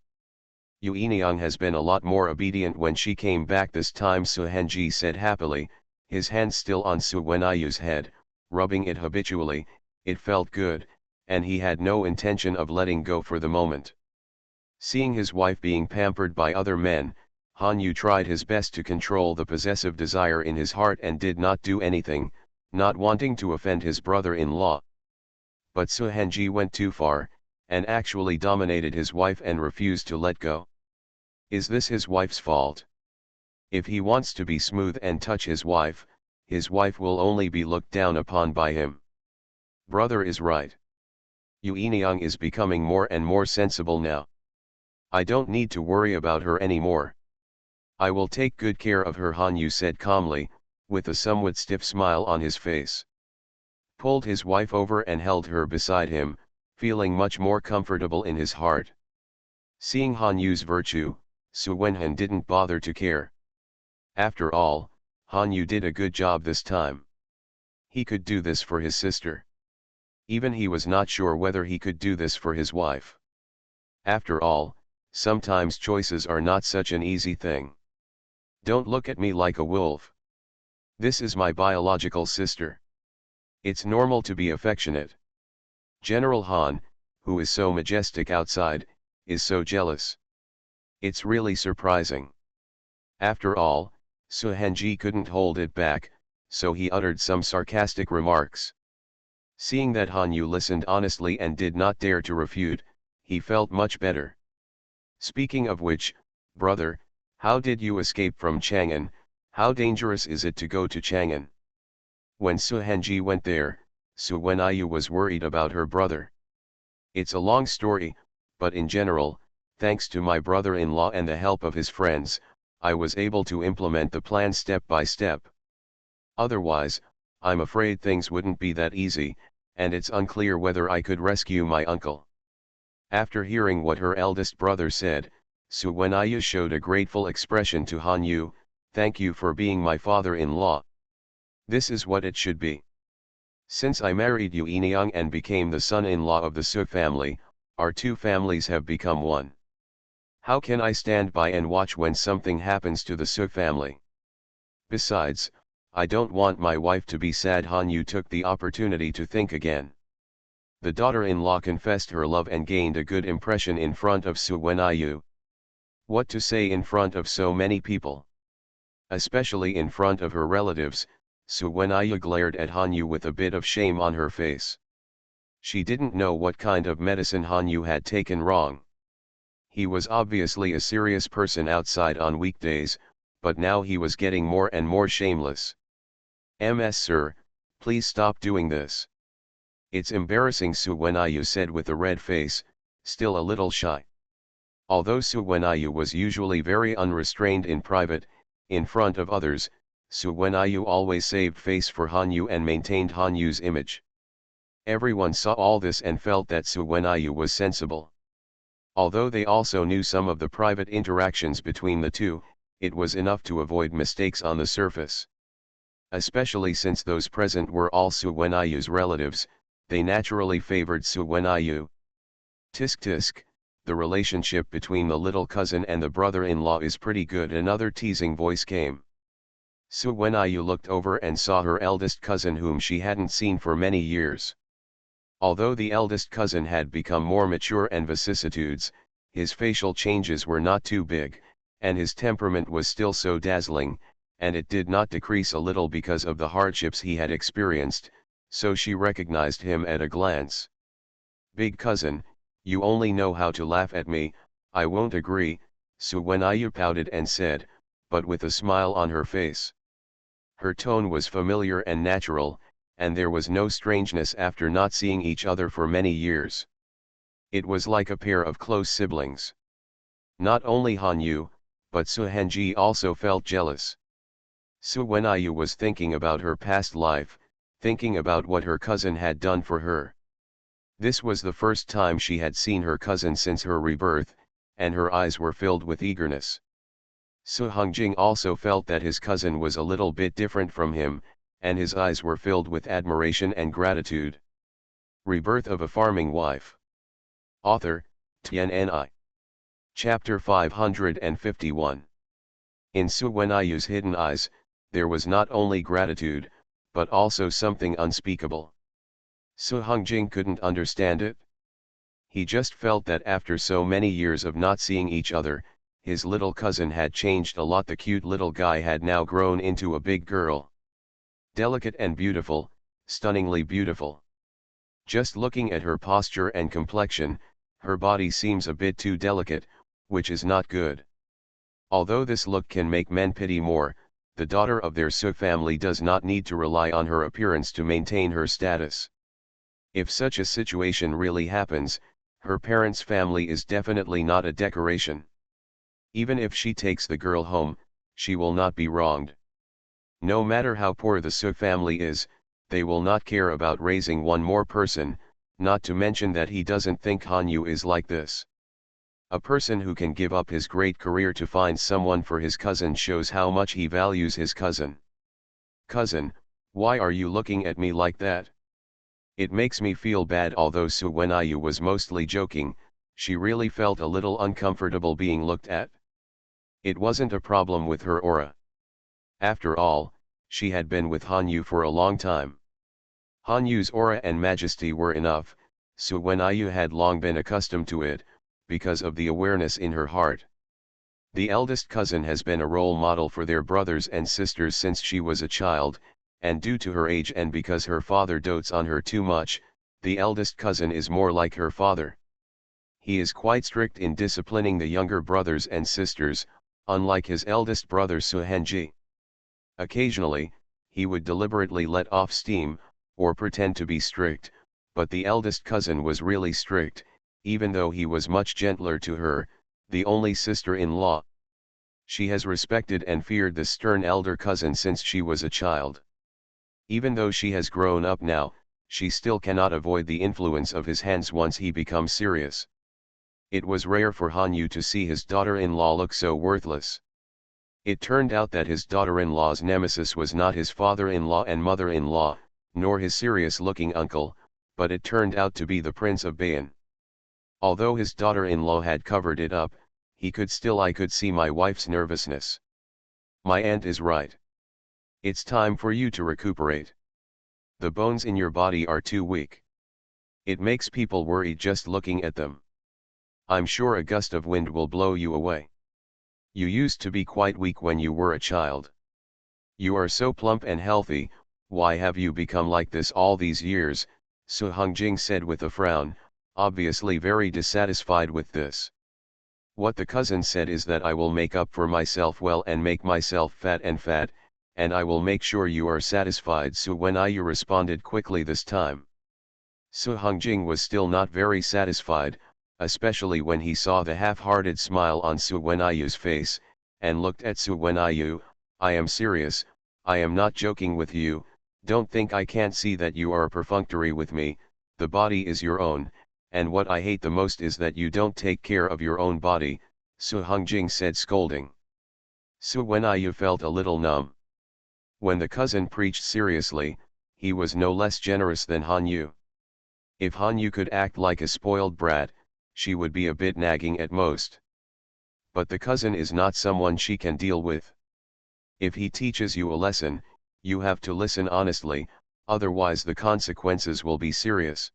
Yu Enyang has been a lot more obedient when she came back this time, Su Henji said happily, his hand still on Su Wenyu's head, rubbing it habitually. It felt good, and he had no intention of letting go for the moment. Seeing his wife being pampered by other men, Han Yu tried his best to control the possessive desire in his heart and did not do anything, not wanting to offend his brother-in-law. But Su Henji went too far, and actually dominated his wife and refused to let go. Is this his wife's fault? If he wants to be smooth and touch his wife will only be looked down upon by him. Brother is right. Yu Enyang is becoming more and more sensible now. I don't need to worry about her anymore. I will take good care of her, Han Yu said calmly, with a somewhat stiff smile on his face. Pulled his wife over and held her beside him, feeling much more comfortable in his heart. Seeing Han Yu's virtue, Su Wenhan didn't bother to care. After all, Han Yu did a good job this time. He could do this for his sister. Even he was not sure whether he could do this for his wife. After all, sometimes choices are not such an easy thing. Don't look at me like a wolf. This is my biological sister. It's normal to be affectionate. General Han, who is so majestic outside, is so jealous. It's really surprising. After all, Su Henji couldn't hold it back, so he uttered some sarcastic remarks. Seeing that Han Yu listened honestly and did not dare to refute, he felt much better. Speaking of which, brother, how did you escape from Chang'an? How dangerous is it to go to Chang'an? When Su Henji went there, Su Wenyu was worried about her brother. It's a long story, but in general, thanks to my brother-in-law and the help of his friends, I was able to implement the plan step by step. Otherwise, I'm afraid things wouldn't be that easy, and it's unclear whether I could rescue my uncle. After hearing what her eldest brother said, Su Wenyu showed a grateful expression to Han Yu. Thank you for being my father-in-law. This is what it should be. Since I married Yu Enyang and became the son-in-law of the Su family, our two families have become one. How can I stand by and watch when something happens to the Su family? Besides, I don't want my wife to be sad. Han Yu took the opportunity to think again. The daughter-in-law confessed her love and gained a good impression in front of Su Wenyu. What to say in front of so many people? Especially in front of her relatives, Su Wenyu glared at Han Yu with a bit of shame on her face. She didn't know what kind of medicine Han Yu had taken wrong. He was obviously a serious person outside on weekdays, but now he was getting more and more shameless. "Ms. Sir, please stop doing this. It's embarrassing," Su Wenyu said with a red face, still a little shy. Although Su Wenyu was usually very unrestrained in private, in front of others, Su Wenyu always saved face for Hanyu and maintained Hanyu's image. Everyone saw all this and felt that Su Wenyu was sensible. Although they also knew some of the private interactions between the two, it was enough to avoid mistakes on the surface. Especially since those present were all Su Wenyu's relatives, they naturally favored Su Wenyu. "Tisk tisk, the relationship between the little cousin and the brother-in-law is pretty good," another teasing voice came. Su Wenyu looked over and saw her eldest cousin, whom she hadn't seen for many years. Although the eldest cousin had become more mature and vicissitudes, his facial changes were not too big, and his temperament was still so dazzling, and it did not decrease a little because of the hardships he had experienced, so she recognized him at a glance. "Big cousin, you only know how to laugh at me. I won't agree," Su Wenyu pouted and said, but with a smile on her face. Her tone was familiar and natural, and there was no strangeness after not seeing each other for many years. It was like a pair of close siblings. Not only Hanyu, but Su Henji also felt jealous. Su Wenyu was thinking about her past life, thinking about what her cousin had done for her. This was the first time she had seen her cousin since her rebirth, and her eyes were filled with eagerness. Su Hongjing also felt that his cousin was a little bit different from him, and his eyes were filled with admiration and gratitude. Rebirth of a Farming Wife. Author, Tianni. Chapter 551. In Su Wenyu's hidden eyes, there was not only gratitude, but also something unspeakable. Su Hongjing couldn't understand it. He just felt that after so many years of not seeing each other, his little cousin had changed a lot. The cute little guy had now grown into a big girl. Delicate and beautiful, stunningly beautiful. Just looking at her posture and complexion, her body seems a bit too delicate, which is not good. Although this look can make men pity more, the daughter of their Su family does not need to rely on her appearance to maintain her status. If such a situation really happens, her parents' family is definitely not a decoration. Even if she takes the girl home, she will not be wronged. No matter how poor the Su family is, they will not care about raising one more person, not to mention that he doesn't think Hanyu is like this. A person who can give up his great career to find someone for his cousin shows how much he values his cousin. "Cousin, why are you looking at me like that? It makes me feel bad." Although Su Wenyu was mostly joking, she really felt a little uncomfortable being looked at. It wasn't a problem with her aura. After all, she had been with Hanyu for a long time. Hanyu's aura and majesty were enough. Su Wenyu had long been accustomed to it, because of the awareness in her heart. The eldest cousin has been a role model for their brothers and sisters since she was a child, and due to her age and because her father dotes on her too much, the eldest cousin is more like her father. He is quite strict in disciplining the younger brothers and sisters, unlike his eldest brother Su Henji. Occasionally, he would deliberately let off steam, or pretend to be strict, but the eldest cousin was really strict, even though he was much gentler to her, the only sister-in-law. She has respected and feared the stern elder cousin since she was a child. Even though she has grown up now, she still cannot avoid the influence of his hands once he becomes serious. It was rare for Hanyu to see his daughter-in-law look so worthless. It turned out that his daughter-in-law's nemesis was not his father-in-law and mother-in-law, nor his serious-looking uncle, but it turned out to be the Prince of Bayan. Although his daughter-in-law had covered it up, I could see my wife's nervousness. My aunt is right. It's time for you to recuperate. The bones in your body are too weak. It makes people worried just looking at them. I'm sure a gust of wind will blow you away. You used to be quite weak when you were a child. You are so plump and healthy, why have you become like this all these years? Su Hongjing said with a frown, obviously very dissatisfied with this. What the cousin said is that I will make up for myself well and make myself fat, and I will make sure you are satisfied. Su Wenyu responded quickly this time. Su Hongjing was still not very satisfied, especially when he saw the half-hearted smile on Su Wenyu's face, and looked at Su Wenyu. I am serious, I am not joking with you, don't think I can't see that you are perfunctory with me, the body is your own, and what I hate the most is that you don't take care of your own body, Su Hongjing said, scolding. Su Wenyu felt a little numb. When the cousin preached seriously, he was no less generous than Hanyu. If Hanyu could act like a spoiled brat, she would be a bit nagging at most. But the cousin is not someone she can deal with. If he teaches you a lesson, you have to listen honestly, otherwise the consequences will be serious.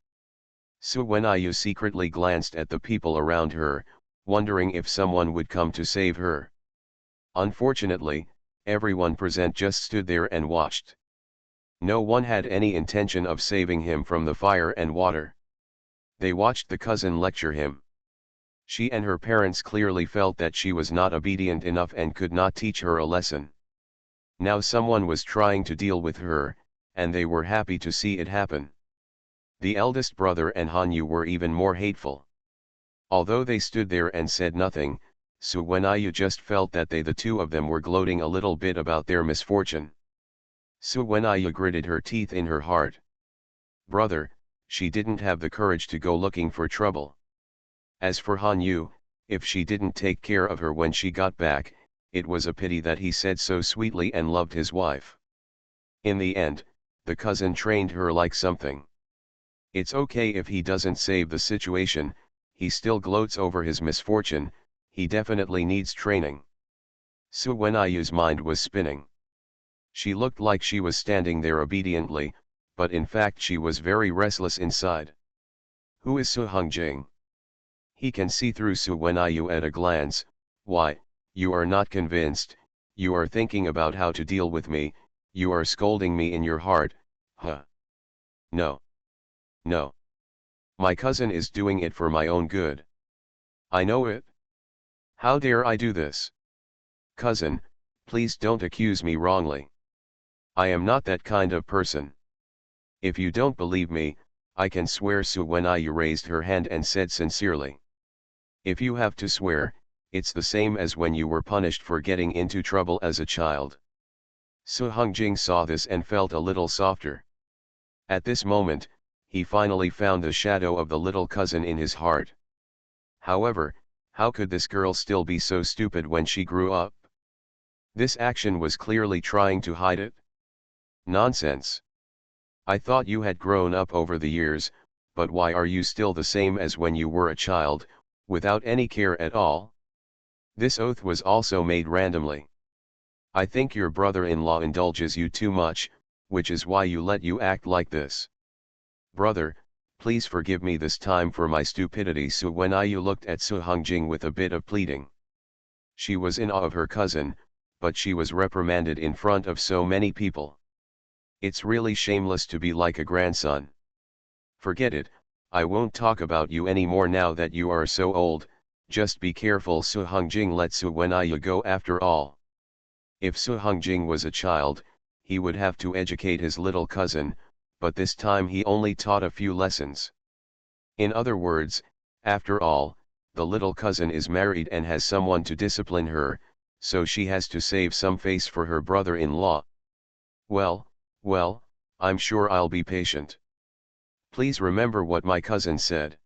Su Wenyu secretly glanced at the people around her, wondering if someone would come to save her. Unfortunately, everyone present just stood there and watched. No one had any intention of saving him from the fire and water. They watched the cousin lecture him. She and her parents clearly felt that she was not obedient enough and could not teach her a lesson. Now someone was trying to deal with her, and they were happy to see it happen. The eldest brother and Hanyu were even more hateful. Although they stood there and said nothing, Su Wenyu just felt that the two of them were gloating a little bit about their misfortune. Su Wenyu gritted her teeth in her heart. Brother, she didn't have the courage to go looking for trouble. As for Hanyu, if she didn't take care of her when she got back, it was a pity that he said so sweetly and loved his wife. In the end, the cousin trained her like something. It's okay if he doesn't save the situation, he still gloats over his misfortune, he definitely needs training. Su Wenyu's mind was spinning. She looked like she was standing there obediently, but in fact she was very restless inside. Who is Su Hongjing? He can see through Su Wenyu at a glance. Why, you are not convinced, you are thinking about how to deal with me, you are scolding me in your heart, huh? No. No. My cousin is doing it for my own good. I know it. How dare I do this? Cousin, please don't accuse me wrongly. I am not that kind of person. If you don't believe me, I can swear. Su Wenyu raised her hand and said sincerely. If you have to swear, it's the same as when you were punished for getting into trouble as a child. Su Hongjing saw this and felt a little softer. At this moment, he finally found the shadow of the little cousin in his heart. However, how could this girl still be so stupid when she grew up? This action was clearly trying to hide it. Nonsense. I thought you had grown up over the years, but why are you still the same as when you were a child, without any care at all? This oath was also made randomly. I think your brother-in-law indulges you too much, which is why you let you act like this. Brother, please forgive me this time for my stupidity. Su Wenyu looked at Su Hongjing with a bit of pleading. She was in awe of her cousin, but she was reprimanded in front of so many people. It's really shameless to be like a grandson. Forget it, I won't talk about you anymore now that you are so old, just be careful. Su Hongjing let Su Wenyu go after all. If Su Hongjing was a child, he would have to educate his little cousin, but this time he only taught a few lessons. In other words, after all, the little cousin is married and has someone to discipline her, so she has to save some face for her brother-in-law. Well, I'm sure I'll be patient. Please remember what my cousin said.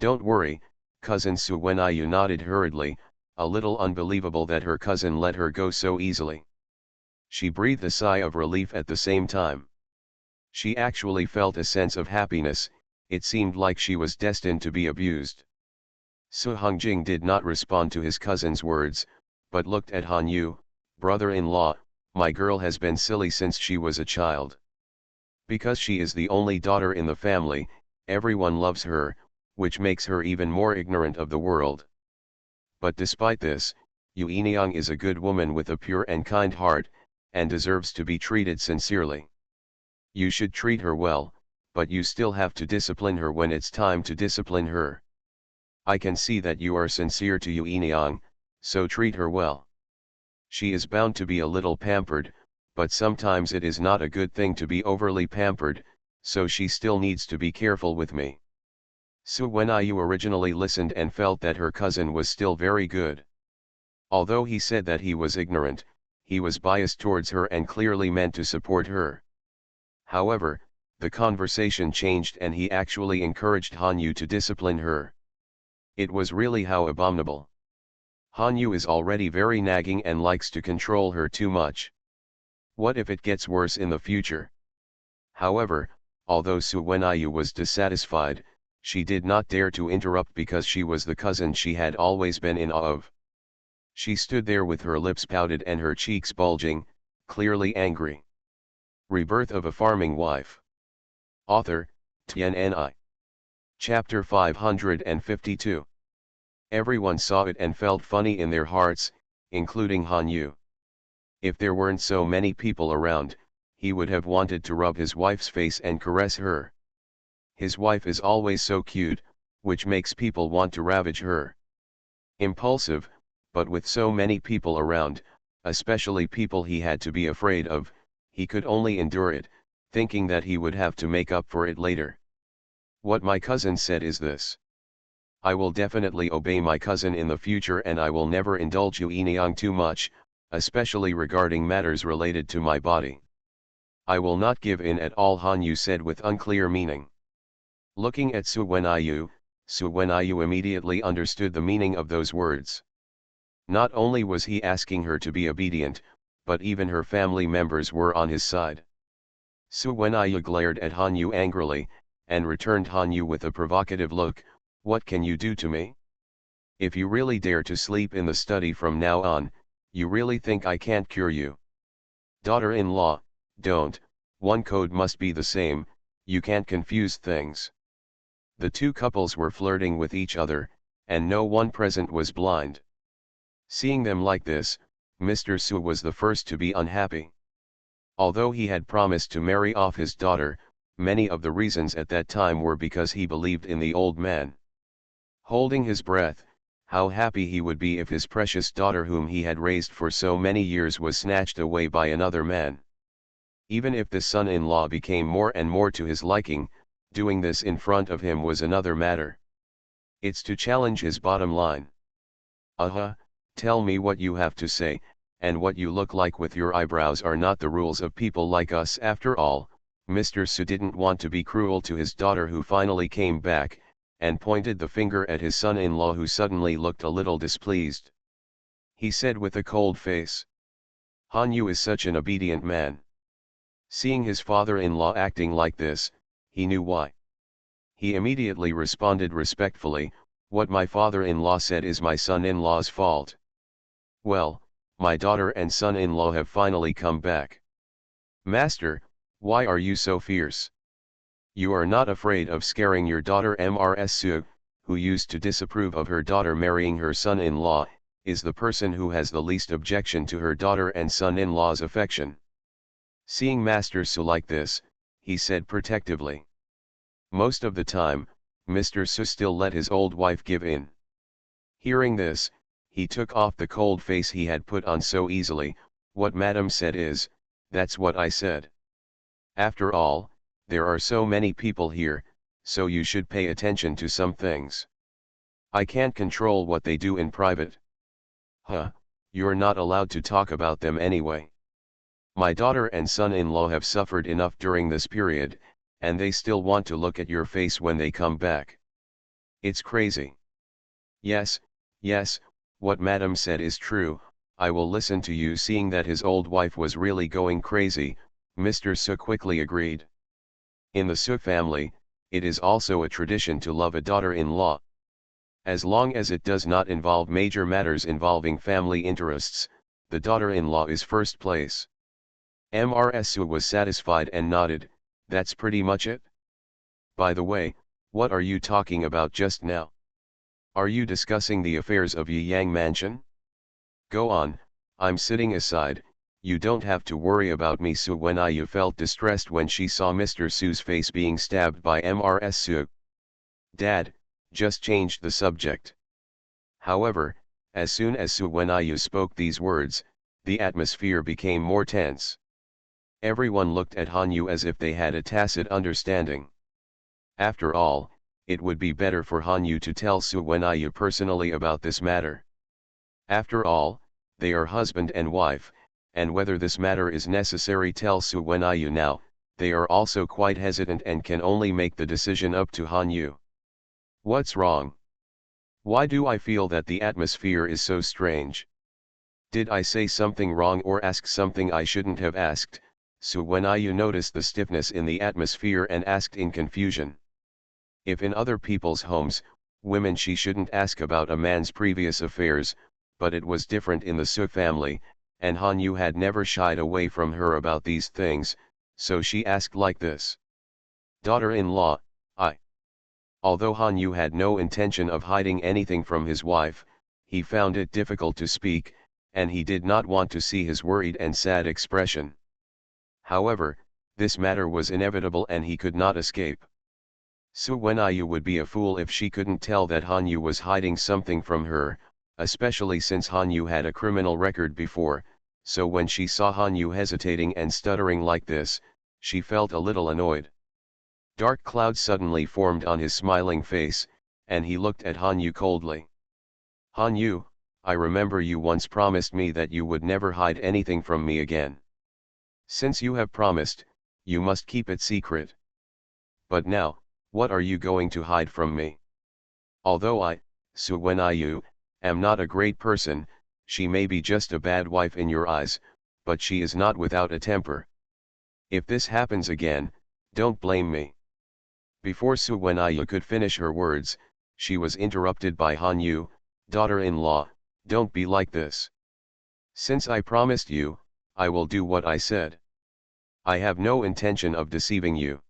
Don't worry, cousin. Su Wenyu nodded hurriedly, a little unbelievable that her cousin let her go so easily. She breathed a sigh of relief at the same time. She actually felt a sense of happiness, it seemed like she was destined to be abused. Su Hongjing did not respond to his cousin's words, but looked at Hanyu. Brother-in-law, my girl has been silly since she was a child. Because she is the only daughter in the family, everyone loves her, which makes her even more ignorant of the world. But despite this, Yu Enyang is a good woman with a pure and kind heart, and deserves to be treated sincerely. You should treat her well, but you still have to discipline her when it's time to discipline her. I can see that you are sincere to Yueniang, so treat her well. She is bound to be a little pampered, but sometimes it is not a good thing to be overly pampered, so she still needs to be careful with me. Su Wenyu originally listened and felt that her cousin was still very good. Although he said that he was ignorant, he was biased towards her and clearly meant to support her. However, the conversation changed and he actually encouraged Hanyu to discipline her. It was really how abominable. Hanyu is already very nagging and likes to control her too much. What if it gets worse in the future? However, although Su Wenyu was dissatisfied, she did not dare to interrupt because she was the cousin she had always been in awe of. She stood there with her lips pouted and her cheeks bulging, clearly angry. Rebirth of a Farming Wife. Author, Tianni. Chapter 552. Everyone saw it and felt funny in their hearts, including Hanyu. If there weren't so many people around, he would have wanted to rub his wife's face and caress her. His wife is always so cute, which makes people want to ravage her. Impulsive, but with so many people around, especially people he had to be afraid of, he could only endure it, thinking that he would have to make up for it later. What my cousin said is this. I will definitely obey my cousin in the future and I will never indulge Yueniang too much, especially regarding matters related to my body. I will not give in at all, Hanyu said with unclear meaning. Looking at Su Wenyu immediately understood the meaning of those words. Not only was he asking her to be obedient, but even her family members were on his side. Su Wenyu glared at Hanyu angrily, and returned Hanyu with a provocative look. What can you do to me? If you really dare to sleep in the study from now on, you really think I can't cure you? Daughter-in-law, don't, one code must be the same, you can't confuse things. The two couples were flirting with each other, and no one present was blind. Seeing them like this, Mr. Su was the first to be unhappy. Although he had promised to marry off his daughter, many of the reasons at that time were because he believed in the old man. Holding his breath, how happy he would be if his precious daughter whom he had raised for so many years was snatched away by another man. Even if the son-in-law became more and more to his liking, doing this in front of him was another matter. It's to challenge his bottom line. Tell me what you have to say, and what you look like with your eyebrows are not the rules of people like us after all. Mr. Su didn't want to be cruel to his daughter who finally came back, and pointed the finger at his son-in-law who suddenly looked a little displeased. He said with a cold face. Hanyu is such an obedient man. Seeing his father-in-law acting like this, he knew why. He immediately responded respectfully, what my father-in-law said is my son-in-law's fault. Well, my daughter and son-in-law have finally come back. Master, why are you so fierce? You are not afraid of scaring your daughter? Mrs. Su, who used to disapprove of her daughter marrying her son-in-law, is the person who has the least objection to her daughter and son-in-law's affection. Seeing Master Su like this, he said protectively. Most of the time, Mr. Su still let his old wife give in. Hearing this, he took off the cold face he had put on so easily. What Madam said is, that's what I said. After all, there are so many people here, so you should pay attention to some things. I can't control what they do in private. You're not allowed to talk about them anyway. My daughter and son-in-law have suffered enough during this period, and they still want to look at your face when they come back. It's crazy. Yes, what Madam said is true, I will listen to you. Seeing that his old wife was really going crazy, Mr. Su quickly agreed. In the Su family, it is also a tradition to love a daughter-in-law. As long as it does not involve major matters involving family interests, the daughter-in-law is first place. Mrs. Su was satisfied and nodded, that's pretty much it. By the way, what are you talking about just now? Are you discussing the affairs of Yang Mansion? Go on, I'm sitting aside, you don't have to worry about me. Su Wenyu felt distressed when she saw Mr. Su's face being stabbed by Mrs. Su. Dad, just changed the subject. However, as soon as Su Wenyu spoke these words, the atmosphere became more tense. Everyone looked at Han Yu as if they had a tacit understanding. After all, it would be better for Han Yu to tell Su Wenyu personally about this matter. After all, they are husband and wife, and whether this matter is necessary tell Su Wenyu now, they are also quite hesitant and can only make the decision up to Han Yu. What's wrong? Why do I feel that the atmosphere is so strange? Did I say something wrong or ask something I shouldn't have asked? Su Wenyu noticed the stiffness in the atmosphere and asked in confusion. If in other people's homes, women she shouldn't ask about a man's previous affairs, but it was different in the Su family, and Han Yu had never shied away from her about these things, so she asked like this. Daughter-in-law, Although Han Yu had no intention of hiding anything from his wife, he found it difficult to speak, and he did not want to see his worried and sad expression. However, this matter was inevitable and he could not escape. Su Wenyu would be a fool if she couldn't tell that Han Yu was hiding something from her, especially since Han Yu had a criminal record before, so when she saw Han Yu hesitating and stuttering like this, she felt a little annoyed. Dark clouds suddenly formed on his smiling face, and he looked at Han Yu coldly. Han Yu, I remember you once promised me that you would never hide anything from me again. Since you have promised, you must keep it secret. But now, what are you going to hide from me? Although I, Su Wenyu, am not a great person, she may be just a bad wife in your eyes, but she is not without a temper. If this happens again, don't blame me. Before Su Wenyu could finish her words, she was interrupted by Han Yu. Daughter-in-law, don't be like this. Since I promised you, I will do what I said. I have no intention of deceiving you.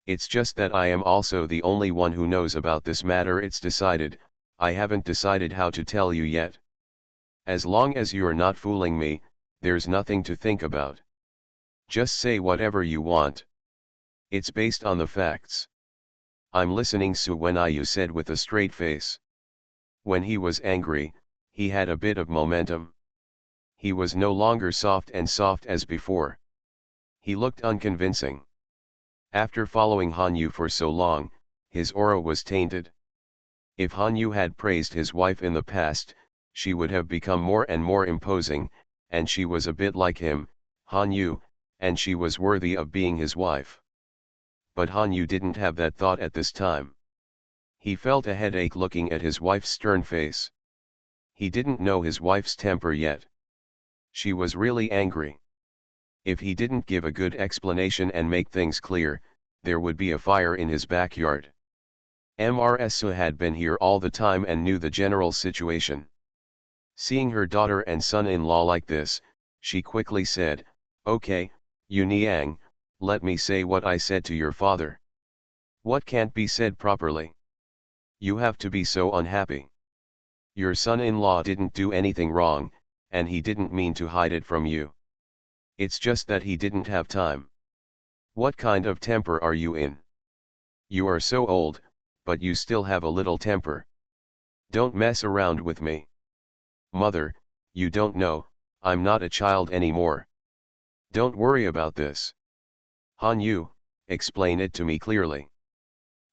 It's just that I am also the only one who knows about this matter. It's decided, I haven't decided how to tell you yet. As long as you're not fooling me, there's nothing to think about. Just say whatever you want. It's based on the facts. I'm listening, Su Wenyu said with a straight face. When he was angry, he had a bit of momentum. He was no longer soft as before. He looked unconvincing. After following Han Yu for so long, his aura was tainted. If Han Yu had praised his wife in the past, she would have become more and more imposing, and she was a bit like him, Han Yu, and she was worthy of being his wife. But Han Yu didn't have that thought at this time. He felt a headache looking at his wife's stern face. He didn't know his wife's temper yet. She was really angry. If he didn't give a good explanation and make things clear, there would be a fire in his backyard. Su had been here all the time and knew the general situation. Seeing her daughter and son-in-law like this, she quickly said, Okay, Yu Niang, let me say what I said to your father. What can't be said properly? You have to be so unhappy. Your son-in-law didn't do anything wrong, and he didn't mean to hide it from you. It's just that he didn't have time. What kind of temper are you in? You are so old, but you still have a little temper. Don't mess around with me. Mother, you don't know, I'm not a child anymore. Don't worry about this. Han Yu, explain it to me clearly.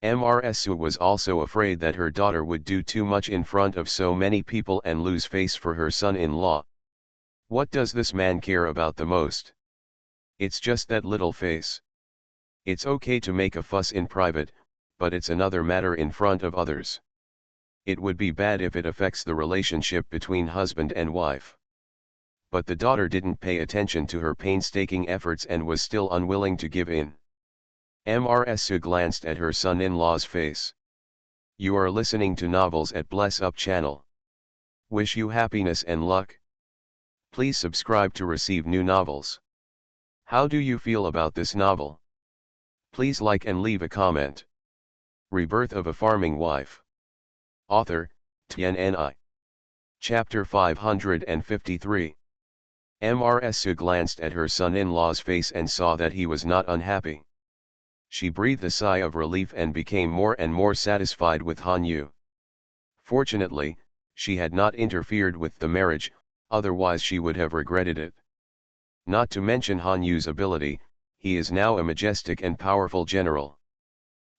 Su was also afraid that her daughter would do too much in front of so many people and lose face for her son-in-law. What does this man care about the most? It's just that little face. It's okay to make a fuss in private, but it's another matter in front of others. It would be bad if it affects the relationship between husband and wife. But the daughter didn't pay attention to her painstaking efforts and was still unwilling to give in. Su glanced at her son-in-law's face. You are listening to novels at Bless Up channel. Wish you happiness and luck. Please subscribe to receive new novels. How do you feel about this novel? Please like and leave a comment. Rebirth of a Farming Wife. Author, TNNI. Chapter 553. Su glanced at her son-in-law's face and saw that he was not unhappy. She breathed a sigh of relief and became more and more satisfied with Han Yu. Fortunately, she had not interfered with the marriage, otherwise she would have regretted it. Not to mention Han Yu's ability, he is now a majestic and powerful general.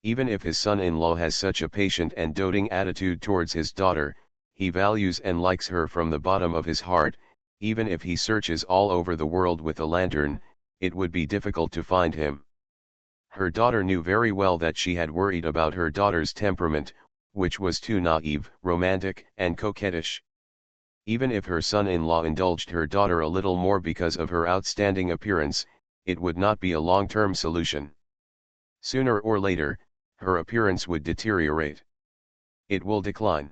Even if his son-in-law has such a patient and doting attitude towards his daughter, he values and likes her from the bottom of his heart. Even if he searches all over the world with a lantern, it would be difficult to find him. Her daughter knew very well that she had worried about her daughter's temperament, which was too naive, romantic, and coquettish. Even if her son-in-law indulged her daughter a little more because of her outstanding appearance, it would not be a long-term solution. Sooner or later, her appearance would deteriorate. It will decline.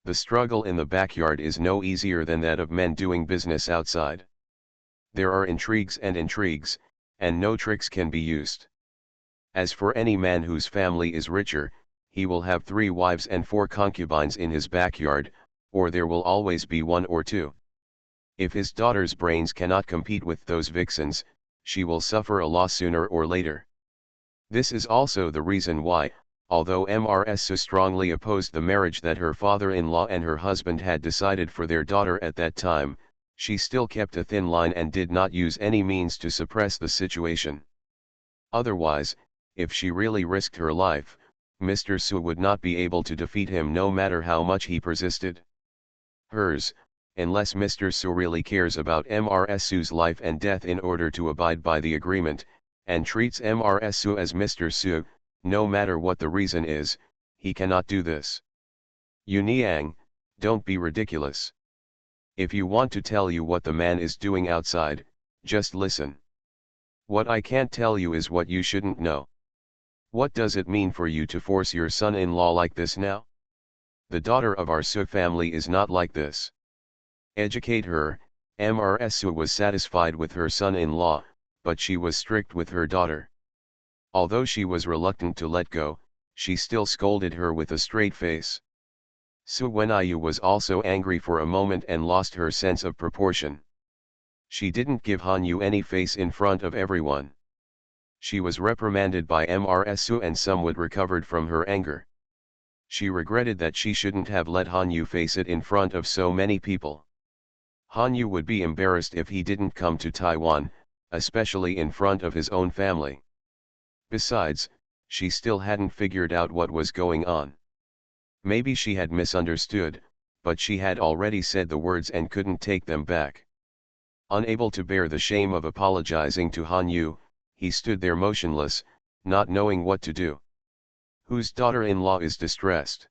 The struggle in the backyard is no easier than that of men doing business outside. There are intrigues, and no tricks can be used. As for any man whose family is richer, he will have 3 wives and 4 concubines in his backyard, or there will always be 1 or 2. If his daughter's brains cannot compete with those vixens, she will suffer a loss sooner or later. This is also the reason why, although Mrs. so strongly opposed the marriage that her father-in-law and her husband had decided for their daughter at that time, she still kept a thin line and did not use any means to suppress the situation. Otherwise, if she really risked her life, Mr. Su would not be able to defeat him no matter how much he persisted. Hers, unless Mr. Su really cares about Mrs. Su's life and death in order to abide by the agreement, and treats Mrs. Su as Mr. Su, no matter what the reason is, he cannot do this. Yu Niang, don't be ridiculous. If you want to tell you what the man is doing outside, just listen. What I can't tell you is what you shouldn't know. What does it mean for you to force your son-in-law like this now? The daughter of our Su family is not like this. Educate her. Mrs. Su was satisfied with her son-in-law, but she was strict with her daughter. Although she was reluctant to let go, she still scolded her with a straight face. Su Wenyu was also angry for a moment and lost her sense of proportion. She didn't give Han Yu any face in front of everyone. She was reprimanded by Mrs. Su and somewhat recovered from her anger. She regretted that she shouldn't have let Han Yu face it in front of so many people. Han Yu would be embarrassed if he didn't come to Taiwan, especially in front of his own family. Besides, she still hadn't figured out what was going on. Maybe she had misunderstood, but she had already said the words and couldn't take them back. Unable to bear the shame of apologizing to Han Yu, he stood there motionless, not knowing what to do. Whose daughter-in-law is distressed?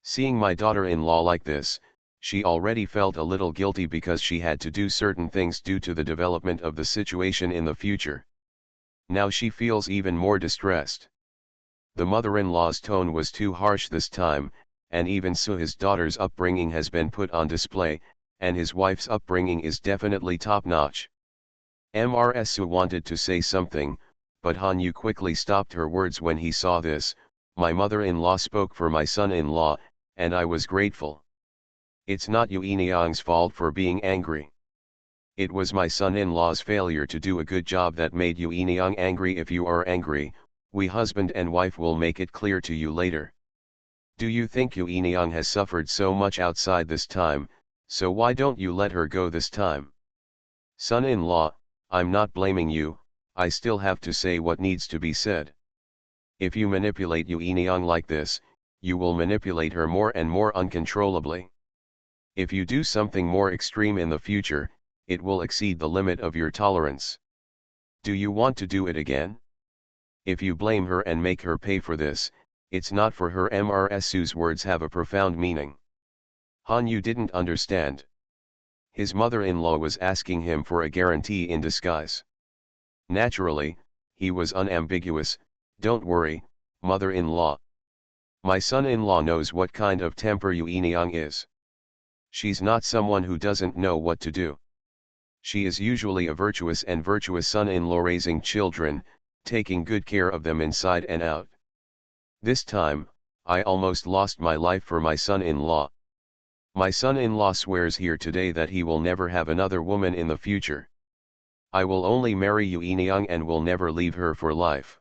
Seeing my daughter-in-law like this, she already felt a little guilty because she had to do certain things due to the development of the situation in the future. Now she feels even more distressed. The mother-in-law's tone was too harsh this time, and even so his daughter's upbringing has been put on display, and his wife's upbringing is definitely top-notch. Mrs. Su wanted to say something, but Han Yu quickly stopped her words when he saw this. My mother-in-law spoke for my son-in-law, and I was grateful. It's not Yu Niang's fault for being angry. It was my son-in-law's failure to do a good job that made Yu Niang angry. If you are angry, we husband and wife will make it clear to you later. Do you think Yu Niang has suffered so much outside this time, so why don't you let her go this time? Son-in-law, I'm not blaming you, I still have to say what needs to be said. If you manipulate Yu Niang like this, you will manipulate her more and more uncontrollably. If you do something more extreme in the future, it will exceed the limit of your tolerance. Do you want to do it again? If you blame her and make her pay for this, it's not for her. Mrs. Su's words have a profound meaning. Han Yu didn't understand. His mother-in-law was asking him for a guarantee in disguise. Naturally, he was unambiguous. Don't worry, mother-in-law. My son-in-law knows what kind of temper Yu Niang is. She's not someone who doesn't know what to do. She is usually a virtuous son-in-law raising children, taking good care of them inside and out. This time, I almost lost my life for my son-in-law. My son-in-law swears here today that he will never have another woman in the future. I will only marry Yu Niang and will never leave her for life.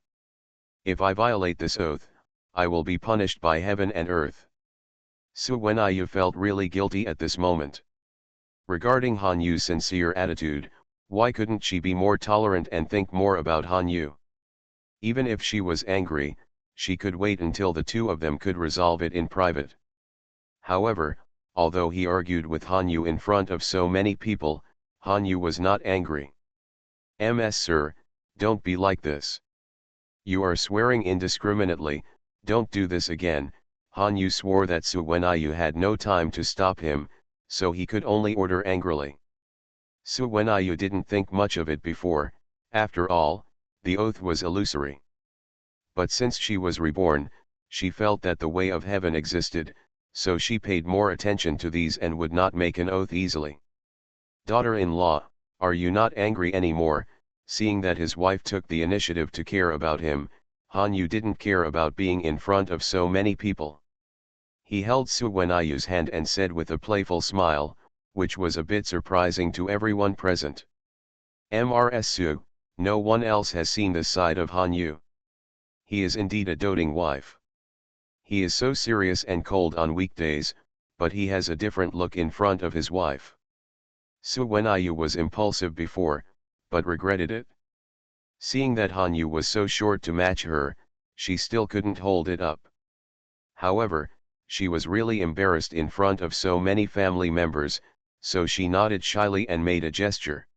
If I violate this oath, I will be punished by heaven and earth. Su Wenyu felt really guilty at this moment. Regarding Han Yu's sincere attitude, why couldn't she be more tolerant and think more about Han Yu? Even if she was angry, she could wait until the two of them could resolve it in private. However, although he argued with Han Yu in front of so many people, Han Yu was not angry. "Ms. Sir, don't be like this. You are swearing indiscriminately, don't do this again." Han Yu swore that Su Wenyu had no time to stop him, so he could only order angrily. Su Wenyu didn't think much of it before, after all, the oath was illusory. But since she was reborn, she felt that the way of heaven existed, so she paid more attention to these and would not make an oath easily. "Daughter-in-law, are you not angry anymore?" Seeing that his wife took the initiative to care about him, Han Yu didn't care about being in front of so many people. He held Su Wenyu's hand and said with a playful smile, which was a bit surprising to everyone present. "Mrs. Su, no one else has seen this side of Han Yu. He is indeed a doting wife. He is so serious and cold on weekdays, but he has a different look in front of his wife." Su Wenyu was impulsive before, but regretted it. Seeing that Han Yu was so short to match her, she still couldn't hold it up. However, she was really embarrassed in front of so many family members, so she nodded shyly and made a gesture.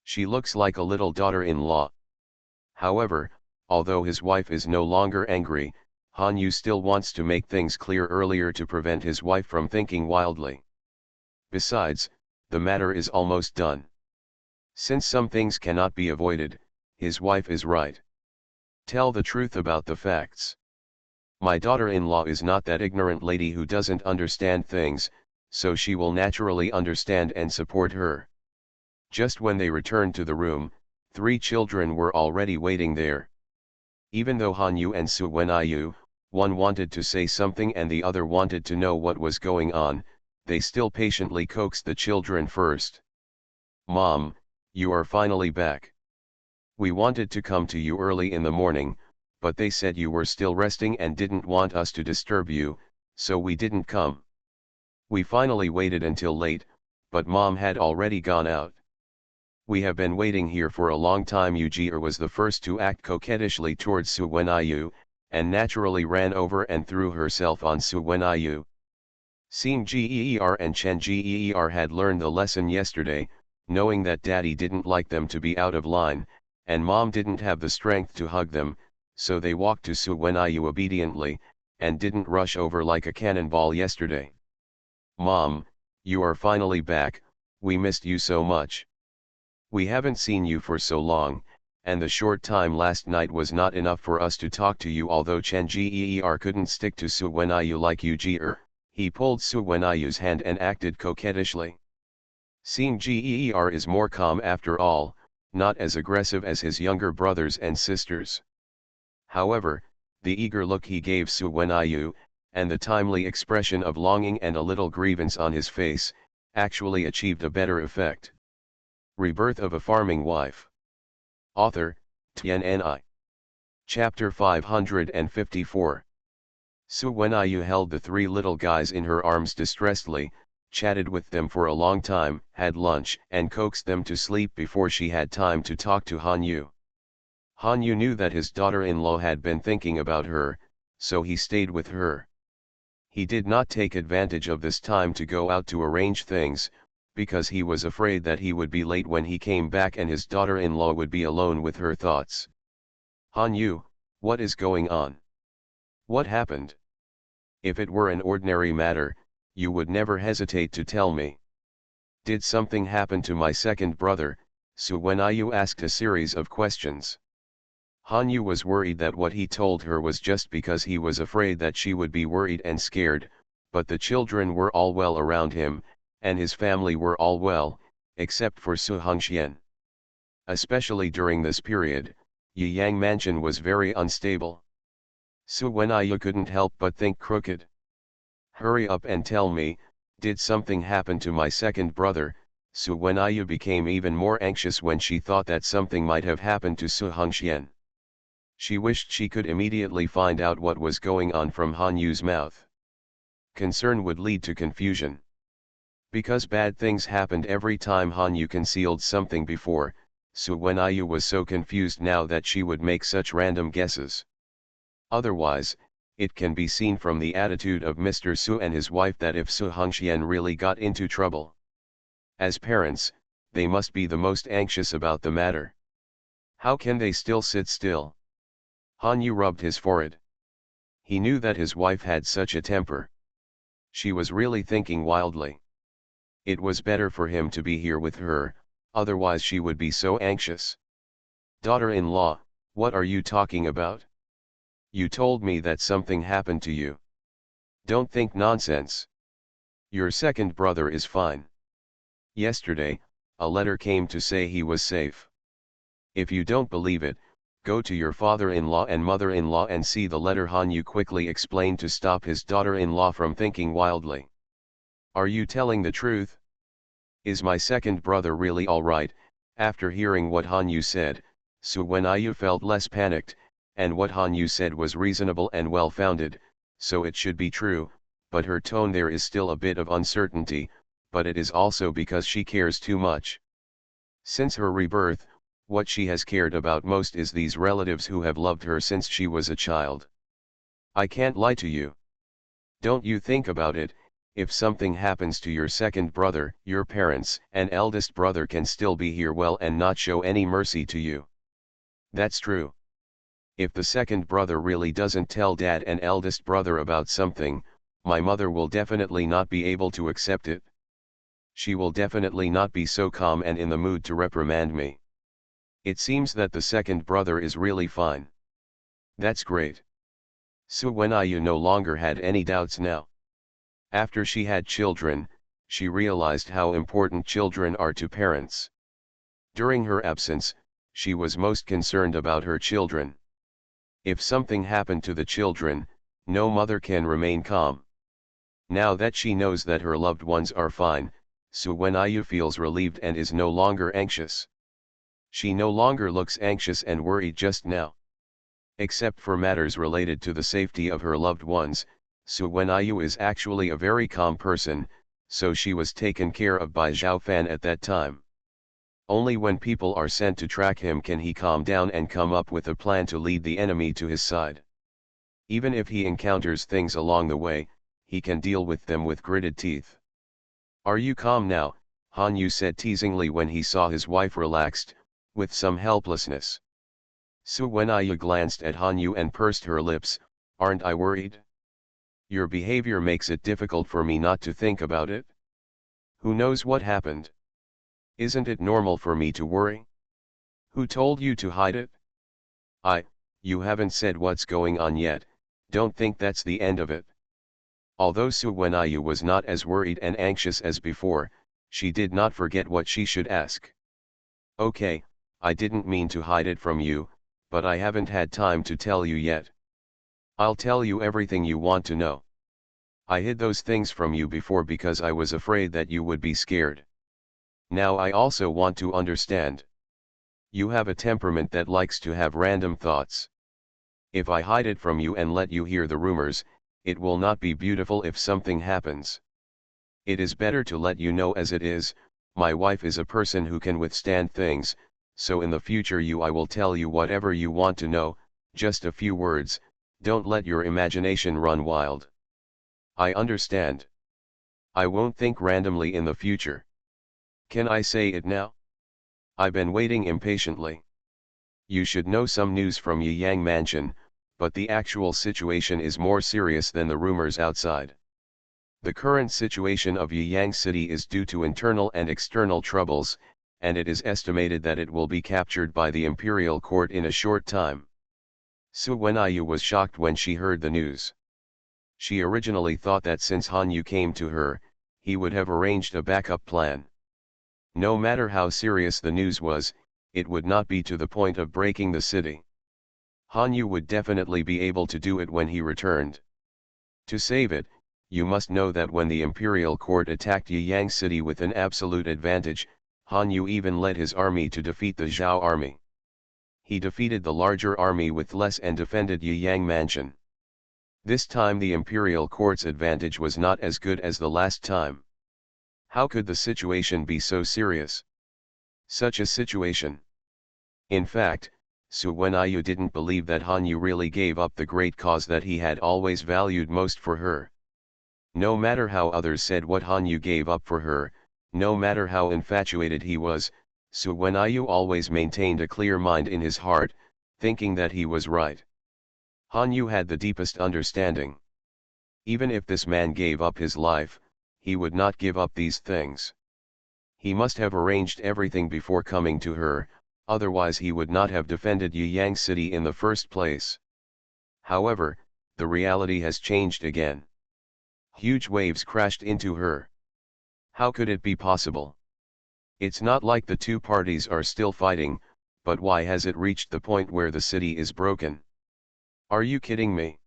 "She looks like a little daughter-in-law." However, although his wife is no longer angry, Han Yu still wants to make things clear earlier to prevent his wife from thinking wildly. Besides, the matter is almost done. Since some things cannot be avoided, his wife is right. "Tell the truth about the facts. My daughter-in-law is not that ignorant lady who doesn't understand things, so she will naturally understand and support her." Just when they returned to the room, 3 children were already waiting there. Even though Han Yu and Su Wenyu, one wanted to say something and the other wanted to know what was going on, they still patiently coaxed the children first. "Mom, you are finally back. We wanted to come to you early in the morning, but they said you were still resting and didn't want us to disturb you, so we didn't come. We finally waited until late, but Mom had already gone out. We have been waiting here for a long time." Yu was the first to act coquettishly towards Su Wenyu, and naturally ran over and threw herself on Su Wenyu. Seeing Geer and Chen Geer had learned the lesson yesterday, knowing that Daddy didn't like them to be out of line, and Mom didn't have the strength to hug them, so they walked to Su Wenyu obediently, and didn't rush over like a cannonball yesterday. "Mom, you are finally back, we missed you so much. We haven't seen you for so long, and the short time last night was not enough for us to talk to you." Although Chen Geer couldn't stick to Su Wenyu like Geer, he pulled Su Wenyu's hand and acted coquettishly. Seeing Geer is more calm after all, not as aggressive as his younger brothers and sisters. However, the eager look he gave Su Wenyu, and the timely expression of longing and a little grievance on his face, actually achieved a better effect. Rebirth of a Farming Wife. Author, TNNI. Chapter 554. Su Wenyu held the 3 little guys in her arms distressedly, chatted with them for a long time, had lunch, and coaxed them to sleep before she had time to talk to Han Yu. Han Yu knew that his daughter-in-law had been thinking about her, so he stayed with her. He did not take advantage of this time to go out to arrange things, because he was afraid that he would be late when he came back and his daughter-in-law would be alone with her thoughts. "Han Yu, what is going on? What happened? If it were an ordinary matter, you would never hesitate to tell me. Did something happen to my second brother?" Su Wenyu asked a series of questions. Han Yu was worried that what he told her was just because he was afraid that she would be worried and scared, but the children were all well around him, and his family were all well, except for Su Hongxian. Especially during this period, Yiyang Mansion was very unstable. Su Wenyu couldn't help but think crooked. "Hurry up and tell me, did something happen to my second brother?" Su Wenyu became even more anxious when she thought that something might have happened to Su Hongxian. She wished she could immediately find out what was going on from Han Yu's mouth. Concern would lead to confusion. Because bad things happened every time Han Yu concealed something before, Su Wenyu was so confused now that she would make such random guesses. Otherwise, it can be seen from the attitude of Mr. Su and his wife that if Su Hongxian really got into trouble, as parents, they must be the most anxious about the matter. How can they still sit still? Han Yu rubbed his forehead. He knew that his wife had such a temper. She was really thinking wildly. It was better for him to be here with her, otherwise she would be so anxious. Daughter-in-law, what are you talking about? You told me that something happened to you. Don't think nonsense. Your second brother is fine. Yesterday, a letter came to say he was safe. If you don't believe it, go to your father-in-law and mother-in-law and see the letter. Han Yu quickly explained to stop his daughter-in-law from thinking wildly. Are you telling the truth? Is my second brother really all right? After hearing what Han Yu said, Su Wenyu felt less panicked, and what Han Yu said was reasonable and well-founded, so it should be true, but her tone there is still a bit of uncertainty, but it is also because she cares too much. Since her rebirth, what she has cared about most is these relatives who have loved her since she was a child. I can't lie to you. Don't you think about it, if something happens to your second brother, your parents and eldest brother can still be here well and not show any mercy to you. That's true. If the second brother really doesn't tell dad and eldest brother about something, my mother will definitely not be able to accept it. She will definitely not be so calm and in the mood to reprimand me. It seems that the second brother is really fine. That's great. Su Wenyu no longer had any doubts now. After she had children, she realized how important children are to parents. During her absence, she was most concerned about her children. If something happened to the children, no mother can remain calm. Now that she knows that her loved ones are fine, Su Wenyu feels relieved and is no longer anxious. She no longer looks anxious and worried just now. Except for matters related to the safety of her loved ones, Su Wenyu is actually a very calm person, so she was taken care of by Zhao Fan at that time. Only when people are sent to track him can he calm down and come up with a plan to lead the enemy to his side. Even if he encounters things along the way, he can deal with them with gritted teeth. Are you calm now? Han Yu said teasingly when he saw his wife relaxed, with some helplessness. Su Wenyu glanced at Han Yu and pursed her lips. Aren't I worried? Your behavior makes it difficult for me not to think about it. Who knows what happened? Isn't it normal for me to worry? Who told you to hide it? You haven't said what's going on yet, don't think that's the end of it. Although Su Wenyu was not as worried and anxious as before, she did not forget what she should ask. Okay, I didn't mean to hide it from you, but I haven't had time to tell you yet. I'll tell you everything you want to know. I hid those things from you before because I was afraid that you would be scared. Now I also want to understand. You have a temperament that likes to have random thoughts. If I hide it from you and let you hear the rumors, it will not be beautiful if something happens. It is better to let you know as it is. My wife is a person who can withstand things, so in the future I will tell you whatever you want to know, just a few words, don't let your imagination run wild. I understand. I won't think randomly in the future. Can I say it now? I've been waiting impatiently. You should know some news from Yang Mansion, but the actual situation is more serious than the rumors outside. The current situation of Yang City is due to internal and external troubles, and it is estimated that it will be captured by the imperial court in a short time. Su Wenyu was shocked when she heard the news. She originally thought that since Han Yu came to her, he would have arranged a backup plan. No matter how serious the news was, it would not be to the point of breaking the city. Han Yu would definitely be able to do it when he returned. To save it, you must know that when the imperial court attacked Yang City with an absolute advantage, Han Yu even led his army to defeat the Zhao army. he defeated the larger army with less and defended Yang Mansion. This time the imperial court's advantage was not as good as the last time. How could the situation be so serious? Such a situation. In fact, Su Wenyu didn't believe that Han Yu really gave up the great cause that he had always valued most for her. No matter how others said what Han Yu gave up for her, no matter how infatuated he was, Su Wenyu always maintained a clear mind in his heart, thinking that he was right. Han Yu had the deepest understanding. Even if this man gave up his life, he would not give up these things. He must have arranged everything before coming to her, otherwise he would not have defended Yang City in the first place. However, the reality has changed again. Huge waves crashed into her. How could it be possible? It's not like the two parties are still fighting, but why has it reached the point where the city is broken? Are you kidding me?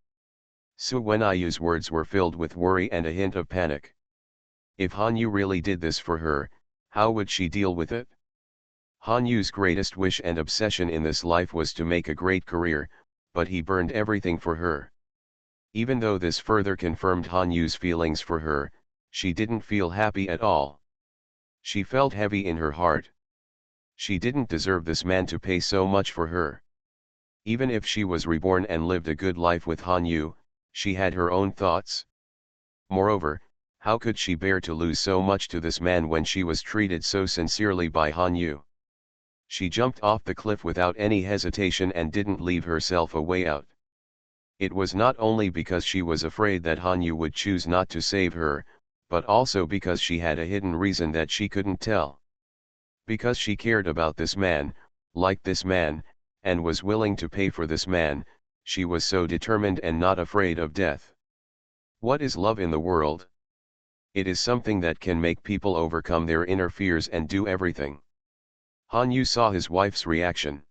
Su Wenyu's words were filled with worry and a hint of panic. If Han Yu really did this for her, how would she deal with it? Han Yu's greatest wish and obsession in this life was to make a great career, but he burned everything for her. Even though this further confirmed Han Yu's feelings for her, she didn't feel happy at all. She felt heavy in her heart. She didn't deserve this man to pay so much for her. Even if she was reborn and lived a good life with Han Yu, she had her own thoughts. Moreover, how could she bear to lose so much to this man when she was treated so sincerely by Han Yu? She jumped off the cliff without any hesitation and didn't leave herself a way out. It was not only because she was afraid that Han Yu would choose not to save her, but also because she had a hidden reason that she couldn't tell. Because she cared about this man, liked this man, and was willing to pay for this man, she was so determined and not afraid of death. What is love in the world? It is something that can make people overcome their inner fears and do everything. Han Yu saw his wife's reaction.